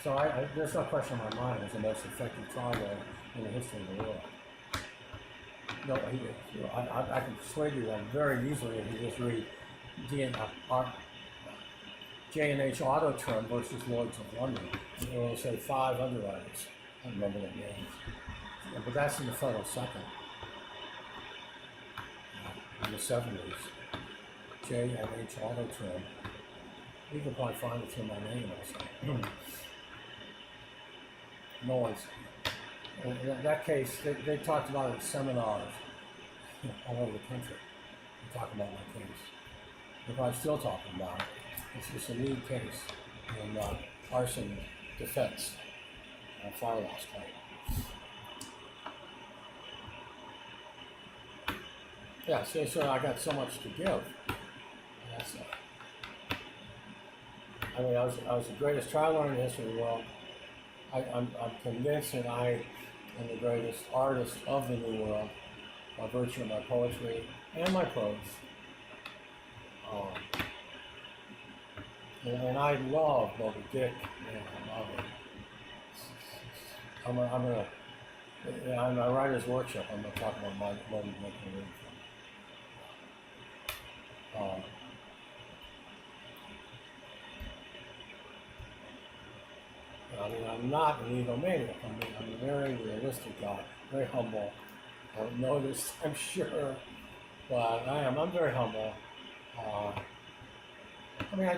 So there's no question in my mind it's the most effective trial in the history of the world. No, I can persuade you that very easily if you just read J&H Auto Term versus Lloyd's of London. It will say 5 underwriters. I don't remember their names. But that's in the federal second. In the 70s. J&H Auto Term. You can probably find it through my name also. No one's. In that case, they talked about it in seminars all over the country. They talk about my case. They're probably still talking about it. It's a lead case in arson defense, fire loss claim. Yeah, so I got so much to give. I mean, I was the greatest child learner in the history of the world. I'm convinced that I am the greatest artist of the New World by virtue of my poetry and my prose. And I love Moby Dick. Man, I love it. On my writer's workshop, I'm going to talk about my Moby Dick and read from. I mean, I'm not an egomaniac. I'm a very realistic guy, very humble. I don't know this, I'm sure, but I am. I'm very humble. I mean, I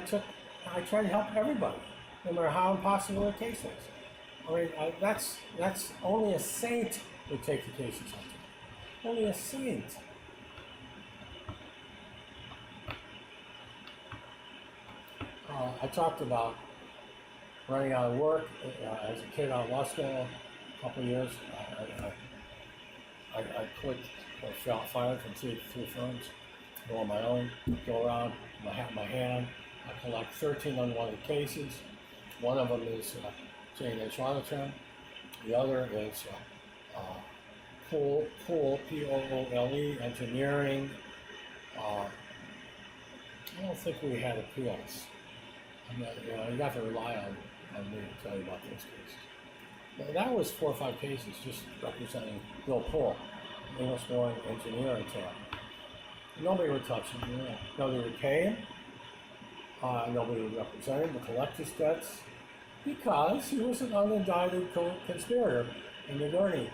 try to help everybody, no matter how impossible the case is. I mean, that's only a saint would take the cases on. Only a saint. I talked about running out of work as a kid out of law school, a couple of years. I quit or felt fired from three firms, go on my own, go around, my hand. I collect 13 unwanted cases. One of them is J&H Auditor. The other is Poole, P-O-O-L-E, engineering. I don't think we had appeals. You have to rely on me to tell you about those cases. But that was 4 or 5 cases just representing Bill Poole, English-born engineer in town. Nobody would touch him. Nobody would pay him. Nobody would represent him to collect his debts because he was an unindicted conspirator in the Gurney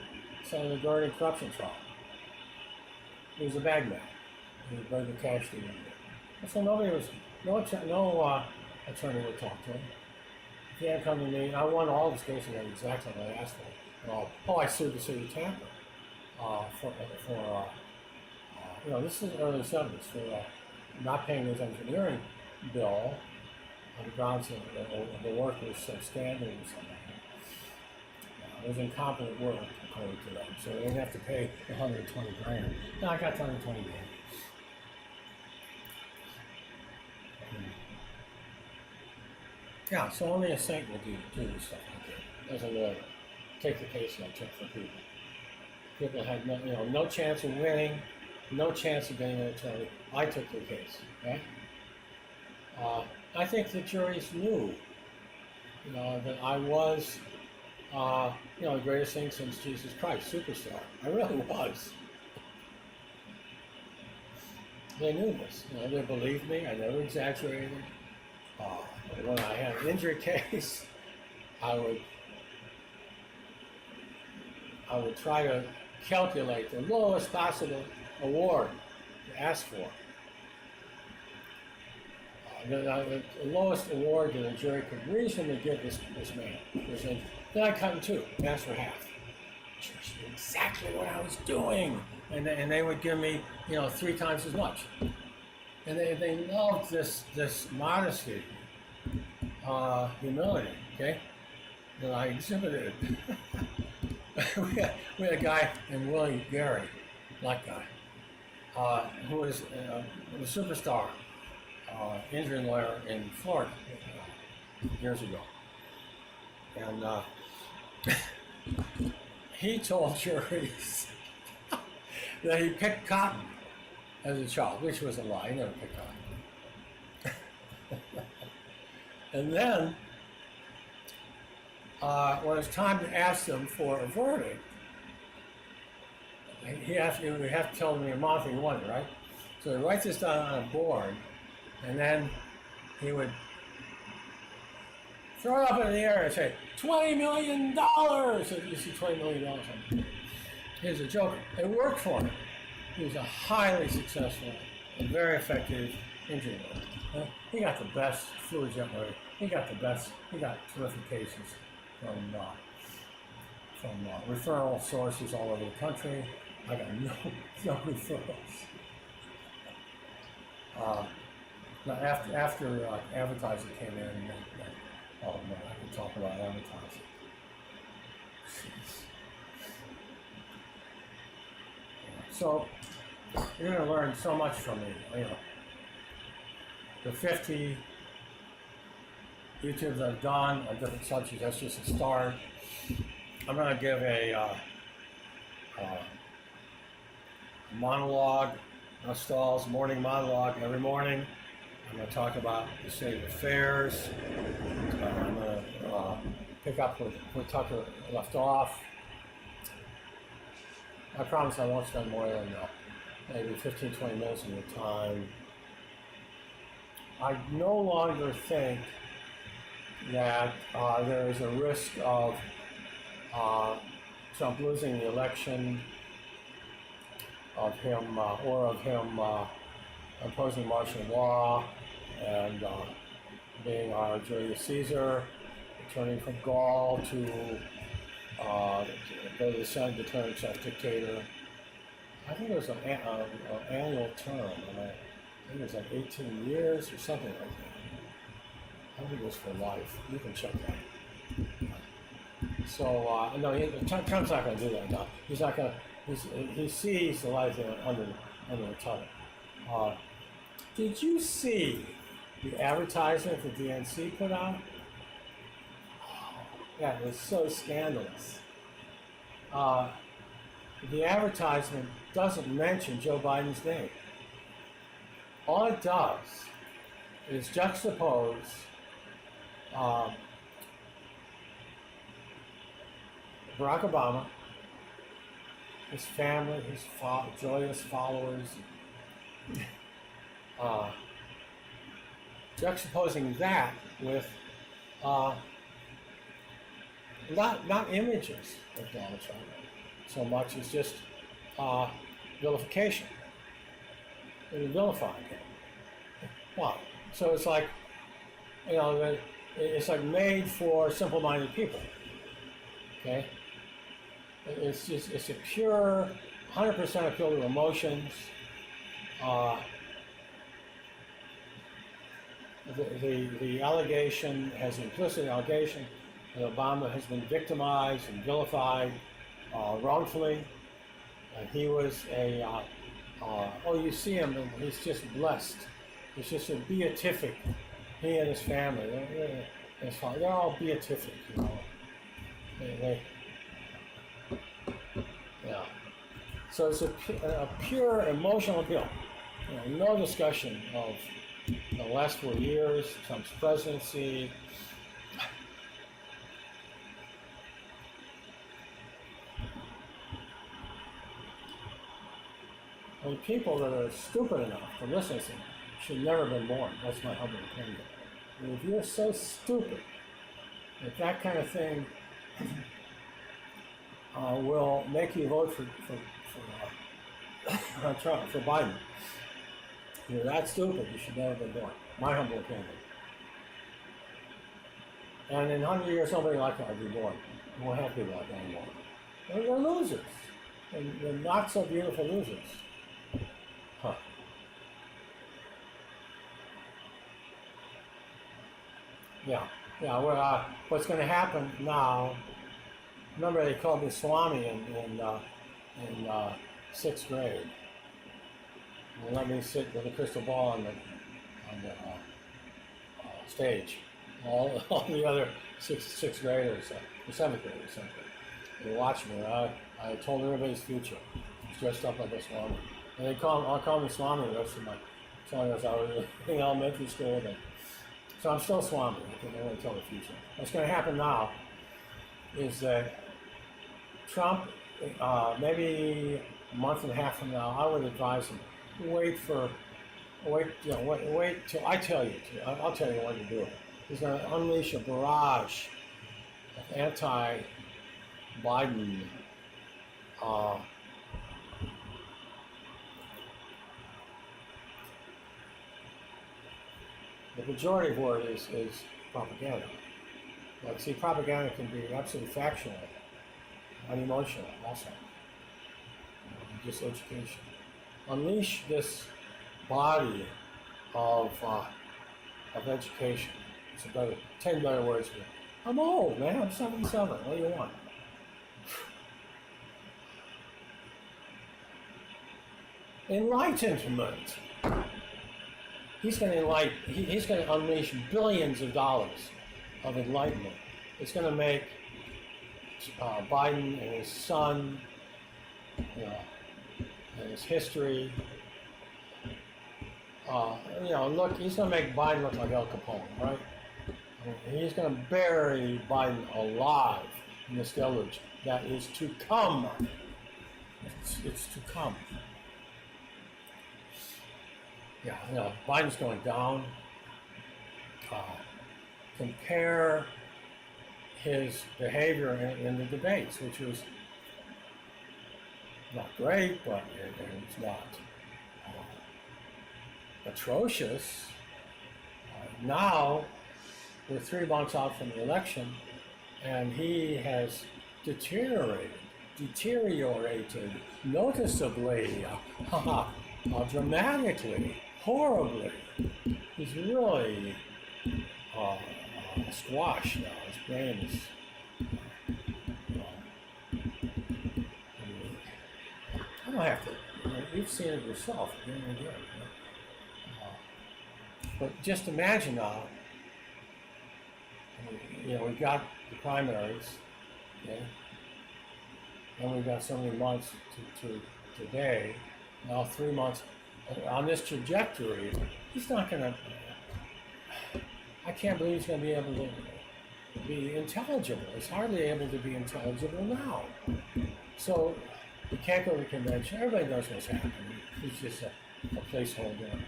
corruption trial. He was a bag man. He would bring the cash to him. So no attorney would talk to him. If he had come to me, I won all his cases exactly what I asked for. I sued the city of Tampa this is early 70s for not paying his engineering bill on the grounds that the work was substandard or something. It was incompetent work according to them, so they didn't have to pay 120 grand. No, I got 120 grand. Yeah, so only a saint will do this stuff like that. As a lawyer, take the case and I took for people. People had no chance of winning, no chance of getting an attorney. I took the case. Okay? I think the juries knew, that I was, the greatest thing since Jesus Christ, superstar. I really was. They knew this. They believed me. I never exaggerated. When I had an injury case, I would try to calculate the lowest possible award to ask for. The lowest award that a jury could reasonably give this man was then I cut in two, asked for half. Which knew exactly what I was doing, and they would give me 3 times as much. And they loved this modesty, humility, okay, that I exhibited. we had a guy named Willie Gary, black guy, who was a superstar injury lawyer in Florida years ago. And he told juries that he picked cotton as a child, which was a lie. He never picked cotton. And then, when it's time to ask them for a verdict, we have to tell them the amount they wanted, right? So he writes this down on a board, and then he would throw it up in the air and say, $20 million! So you see $20 million. Here's a joke. It worked for him. He was a highly successful and very effective injury lawyer. He got the best fluid jet lawyer. He got terrific cases from referral sources all over the country. I got no referrals. After advertising came in, I can talk about advertising. Jeez. So you're going to learn so much from me. The 50 YouTube that I've done on different subjects. That's just a start. I'm going to give a monologue, stalls, morning monologue every morning. I'm going to talk about the state of affairs. I'm going to pick up where Tucker left off. I promise I won't spend more than maybe 15-20 minutes of your time. I no longer think that there is a risk of Trump losing the election, of him imposing martial law and being our Julius Caesar, returning from Gaul to go to the Senate, declare himself dictator. I think it was an annual term. I think it was like 18 years or something like that. I think it was for life. You can check that. So no, Trump's not going to do that. No, he's not going to. He sees the light under the tunnel. Did you see the advertisement that the DNC put out? Yeah, it was so scandalous. The advertisement doesn't mention Joe Biden's name. All it does is juxtapose Barack Obama, his family, his joyous followers, juxtaposing that with not images of Donald Trump so much as just vilification. They vilifying him. Wow. So it's like, it's like made for simple-minded people. Okay? It's a pure, 100% appeal to emotions. The allegation has an implicit allegation that Obama has been victimized and vilified wrongfully. And he was you see him, and he's just blessed. It's just a beatific. He and his family, they're all beatific, Yeah. So it's a pure emotional appeal. No discussion of the last 4 years, Trump's presidency. And people that are stupid enough to listen to him should never have been born. That's my humble opinion. And if you're so stupid that kind of thing will make you vote for Trump, for Biden, if you're that stupid, you should never have been born. My humble opinion. And in 100 years, nobody like that will be born. We won't have people like that anymore. They're losers. And they're not so beautiful losers. Huh. Yeah. Well, what's going to happen now? Remember, they called me Swami in 6th grade. They let me sit with a crystal ball on the stage. All the other sixth graders, or 7th graders, they watched me. And I told everybody's future. I was dressed up like a Swami. And I'll call me Swami the rest of my time. I was in elementary school. So I'm still Swami. I can only tell the future. What's going to happen now is that Trump, maybe a month and a half from now, I would advise him, wait till I tell you to. I'll tell you what to do. He's going to unleash a barrage of anti-Biden the majority word is propaganda. Like, see, propaganda can be absolutely factual, unemotional also. Just education. Unleash this body of education. It's about 10 better words for it. I'm old, man. I'm 77. What do you want? Enlightenment. He's going to unleash billions of dollars of enlightenment. It's going to make Biden and his son, you know, and his history. You know, look, he's going to make Biden look like Al Capone, right? I mean, he's going to bury Biden alive in this deluge that is to come. It's to come. Yeah, you know, Biden's going down. Compare his behavior in the debates, which was not great, but it's not atrocious. Now, we're 3 months out from the election, and he has deteriorated noticeably, dramatically, horribly. He's really squashed now. His brain is. I don't have to. You know, you've seen it yourself again and again. But just imagine now. You know, we've got the primaries, okay? And we've got so many months to today. Now 3 months on this trajectory. He's not going to. I can't believe he's going to be able to be intelligible. He's hardly able to be intelligible now. So he can't go to the convention. Everybody knows what's happening. He's just a placeholder.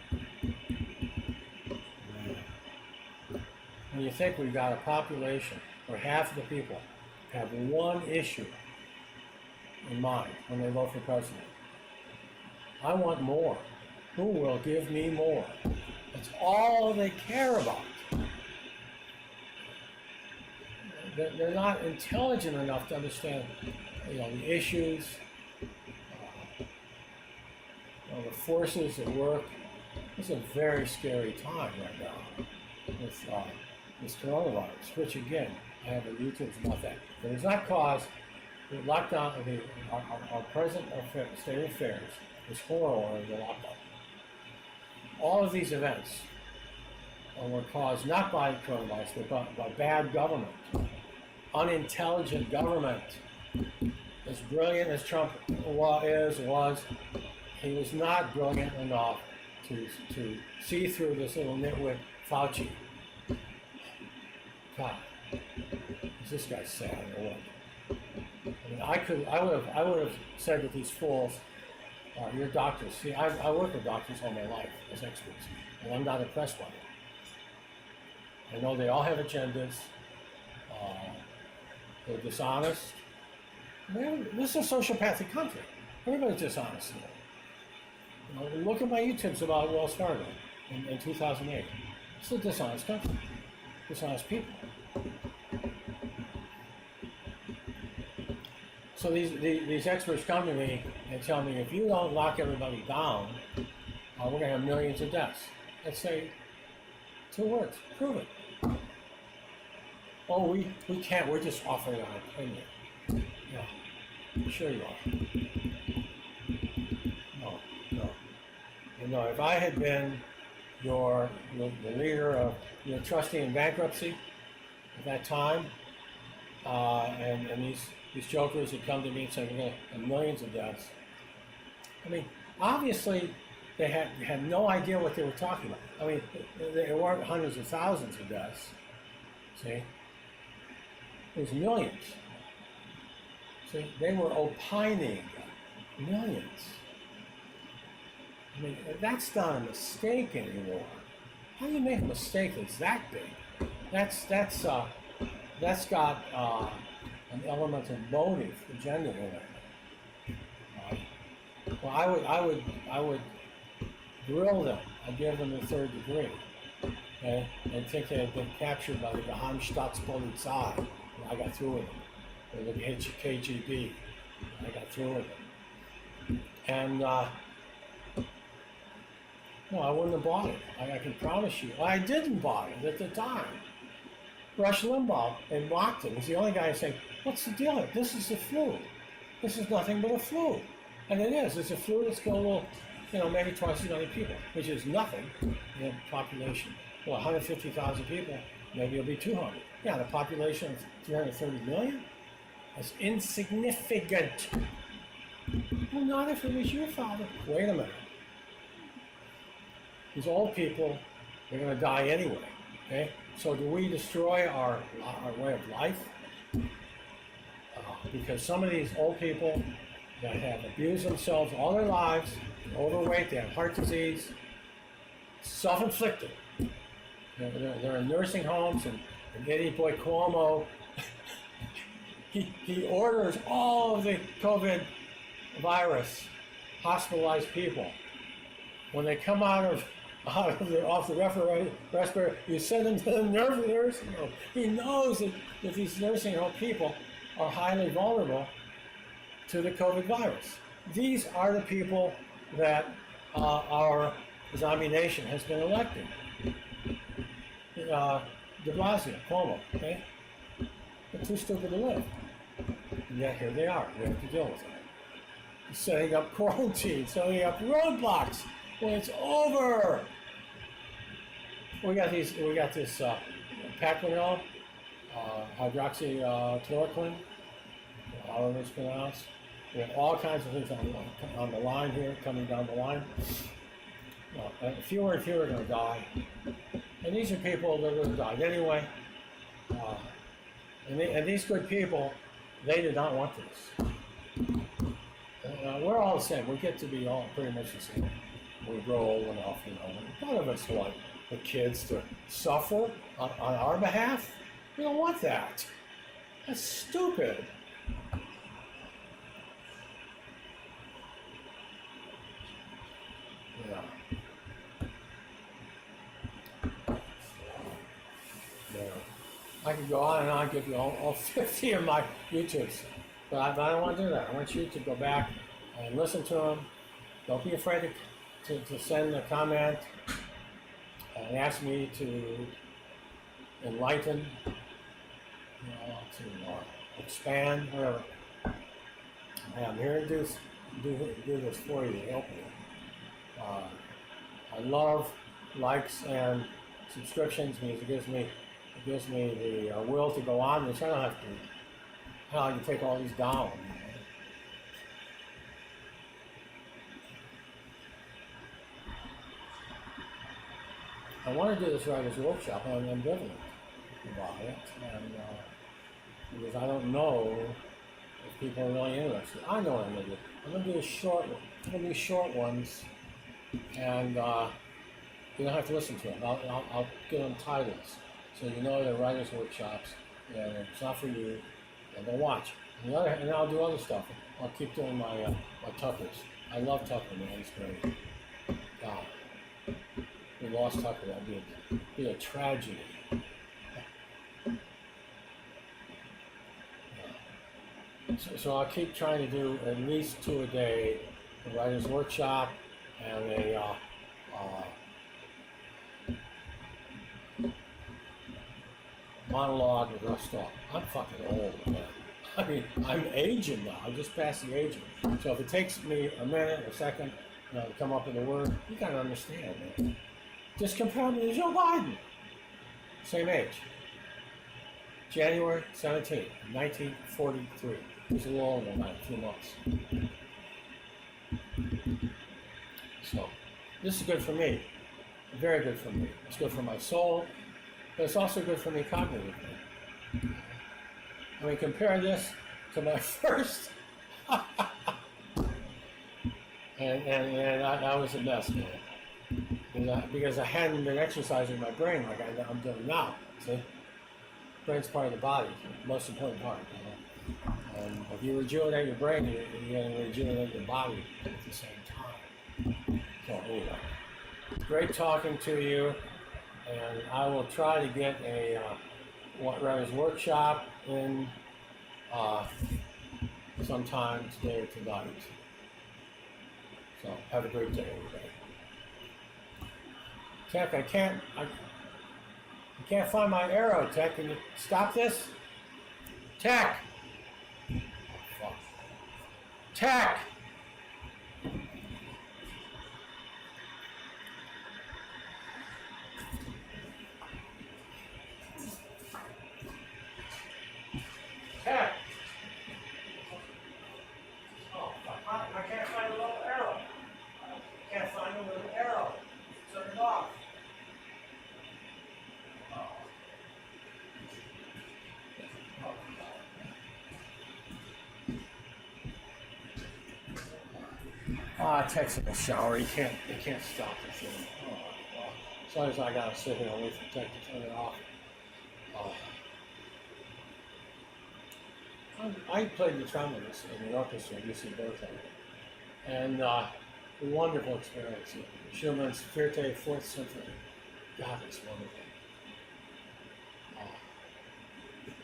When you think we've got a population where half of the people have one issue in mind when they vote for president, I want more. Who will give me more? That's all they care about. They're not intelligent enough to understand, you know, the issues, you know, the forces at work. It's a very scary time right now with this coronavirus, which again, I have a YouTube about that. It does not cause the lockdown of our present state of affairs, this horror of the lockdown. All of these events were caused not by coronavirus, but by bad government, unintelligent government. As brilliant as Trump was, he was not brilliant enough to see through this little nitwit Fauci. God, is this guy sad or what? I mean, I would have said to these fools, you're doctors. See, I work with doctors all my life as experts, and I'm not impressed by them. I know they all have agendas. They're dishonest. This is a sociopathic country. Everybody's dishonest. You know, look at my YouTubes about Wells Fargo in 2008. It's a dishonest country. Dishonest people. So these experts come to me and tell me, if you don't lock everybody down, we're going to have millions of deaths. I'd say 2 words. Prove it. Oh, we can't. We're just offering our opinion. Yeah, sure you are. No, if I had been the leader of your trustee in bankruptcy at that time, and these jokers had come to me and said we're going to have millions of deaths. I mean, obviously they had no idea what they were talking about. I mean, there weren't hundreds of thousands of deaths. See, it was millions. See, they were opining millions. I mean, that's not a mistake anymore. How do you make a mistake that's that big? That's got an element of motive, agenda in it. Well, I would grill them. I'd give them the 3rd degree, okay? And think they had been captured by the Geheimstaatspolizei. I got through with them. Or the KGB. I got through with them. And no, I wouldn't have bought it. I can promise you. I didn't buy it at the time. Rush Limbaugh and mocked him. He's the only guy saying, "What's the deal? This is the flu. This is nothing but a flu." And it is. It's a flu that's killed, maybe twice as many people, which is nothing in a population. Well, 150,000 people. maybe it'll be 200. Yeah, the population of 330 million? That's insignificant. Well, not if it was your father. Wait a minute. These old people, they're going to die anyway. Okay? So do we destroy our way of life? Because some of these old people that have abused themselves all their lives, they're overweight, they have heart disease, self-inflicted. They're in nursing homes, and idiot boy Cuomo, he orders all of the COVID virus hospitalized people. When they come off the respirator, you send them to the nursing home. He knows that these nursing home people are highly vulnerable to the COVID virus. These are the people that our zombie nation has been electing. De Blasio, Cuomo, okay? They're too stupid to live. And yet here they are. We have to deal with it. Setting up quarantine, setting up roadblocks when it's over. We got this Paquinel, hydroxychloroquine, however it's pronounced. We have all kinds of things on the line here, coming down the line. Fewer and fewer are going to die. And these are people that would have died anyway. And these good people, they did not want this. We're all the same. We get to be all pretty much the same. We grow old enough, None of us want the kids to suffer on our behalf. We don't want that. That's stupid. Yeah. I could go on and on, give you all 50 of my YouTubes, but I don't want to do that. I want you to go back and listen to them. Don't be afraid to send a comment and ask me to enlighten, to expand, whatever. I'm here to do this for you, to help you. I love likes and subscriptions because it gives me the will to go on, which I don't have to. I can take all these down. I want to do this writer's workshop, and I'm ambivalent about it, and because I don't know if people are really interested. I know what I'm going to do. I'm going to do short ones, and you don't have to listen to them. I'll give them titles, so you know they're writers' workshops, and it's not for you, and they'll watch. And I'll do other stuff. I'll keep doing my Tuckers. I love Tucker, man. He's great. God. We lost Tucker. That'd be a tragedy. So I'll keep trying to do at least 2 a day, a writer's workshop and a monologue with Russ Talk. I'm fucking old, man. I mean, I'm aging now. I'm just past the aging. So if it takes me a minute, a second, to come up with a word, you gotta understand, man. Just compare me to Joe Biden. Same age. January 17th, 1943. He's a little older than that, a few months. So, this is good for me. Very good for me. It's good for my soul, but it's also good for me cognitively. I mean, compare this to my first. and I was a mess, man. Because I hadn't been exercising my brain like I'm doing now. See? Brain's part of the body, the most important part. And if you rejuvenate your brain, you're going to rejuvenate your body at the same time. So anyway, great talking to you, and I will try to get a writer's workshop in sometime today or tonight. So have a great day, everybody. Tech, I can't find my arrow, Tech. Can you stop this? Tech! Oh, fuck. Tech! Takes a shower. You can't stop the thing. Oh, wow. Sometimes I gotta sit here and wait for tech to turn it off. I played the trumpet in the orchestra at UC Berkeley, and wonderful experience. Schumann's Vierte Fourth Symphony. God, it's wonderful.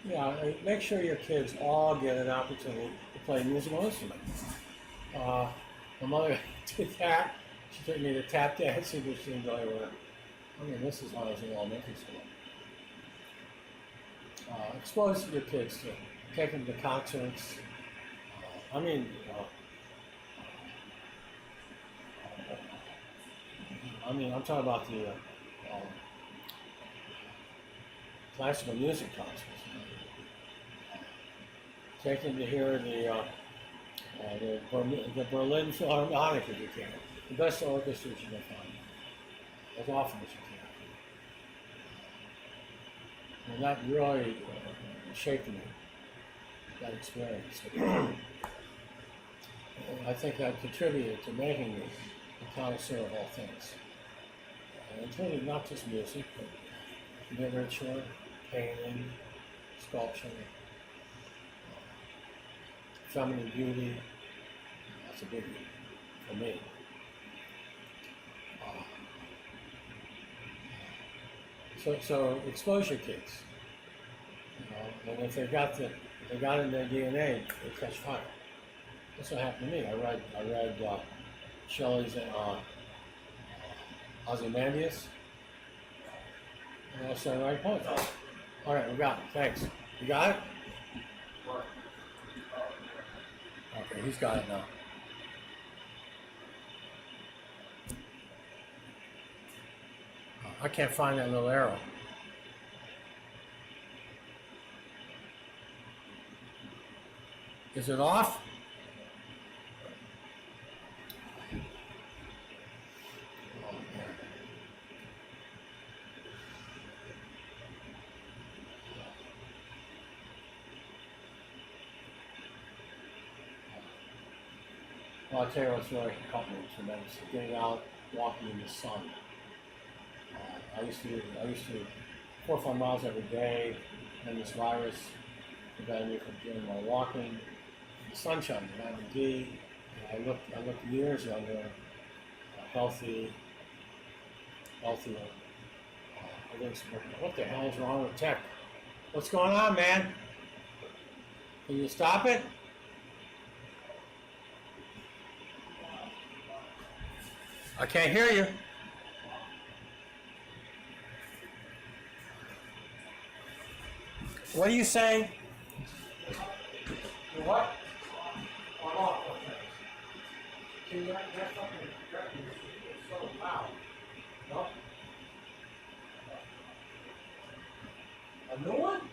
Yeah, make sure your kids all get an opportunity to play a musical instrument. My mother did that. She took me to tap dancing, which she enjoyed with it. I mean, this is when I was in elementary school. Expose your kids to take them to concerts. I'm talking about the classical music concerts. Take them to hear the Berlin Philharmonic if you can. The best orchestras you can find, as often as you can. And that really shaped me, that experience. I think that contributed to making me a connoisseur of all things, including not just music, but literature, painting, sculpture, feminine beauty. That's a big one for me. So expose your kids, and if they got it in their DNA, they catch fire. That's what happened to me. I read Shelley's Ozymandias, and I started writing poetry. All right, we got it. Thanks. You got it? Okay, he's got it now. I can't find that little arrow. Is it off? Well, I'll tell you what's really helped me tremendously. Getting out, walking in the sun. I used to 4 or 5 miles every day, and this virus prevented me from doing my walking. The sunshine, vitamin D. I looked years younger, healthier. Everything's working. What the hell is wrong with tech? What's going on, man? Can you stop it? I can't hear you. What are you saying? What? I'm off. See, that's something so loud. No? A new one?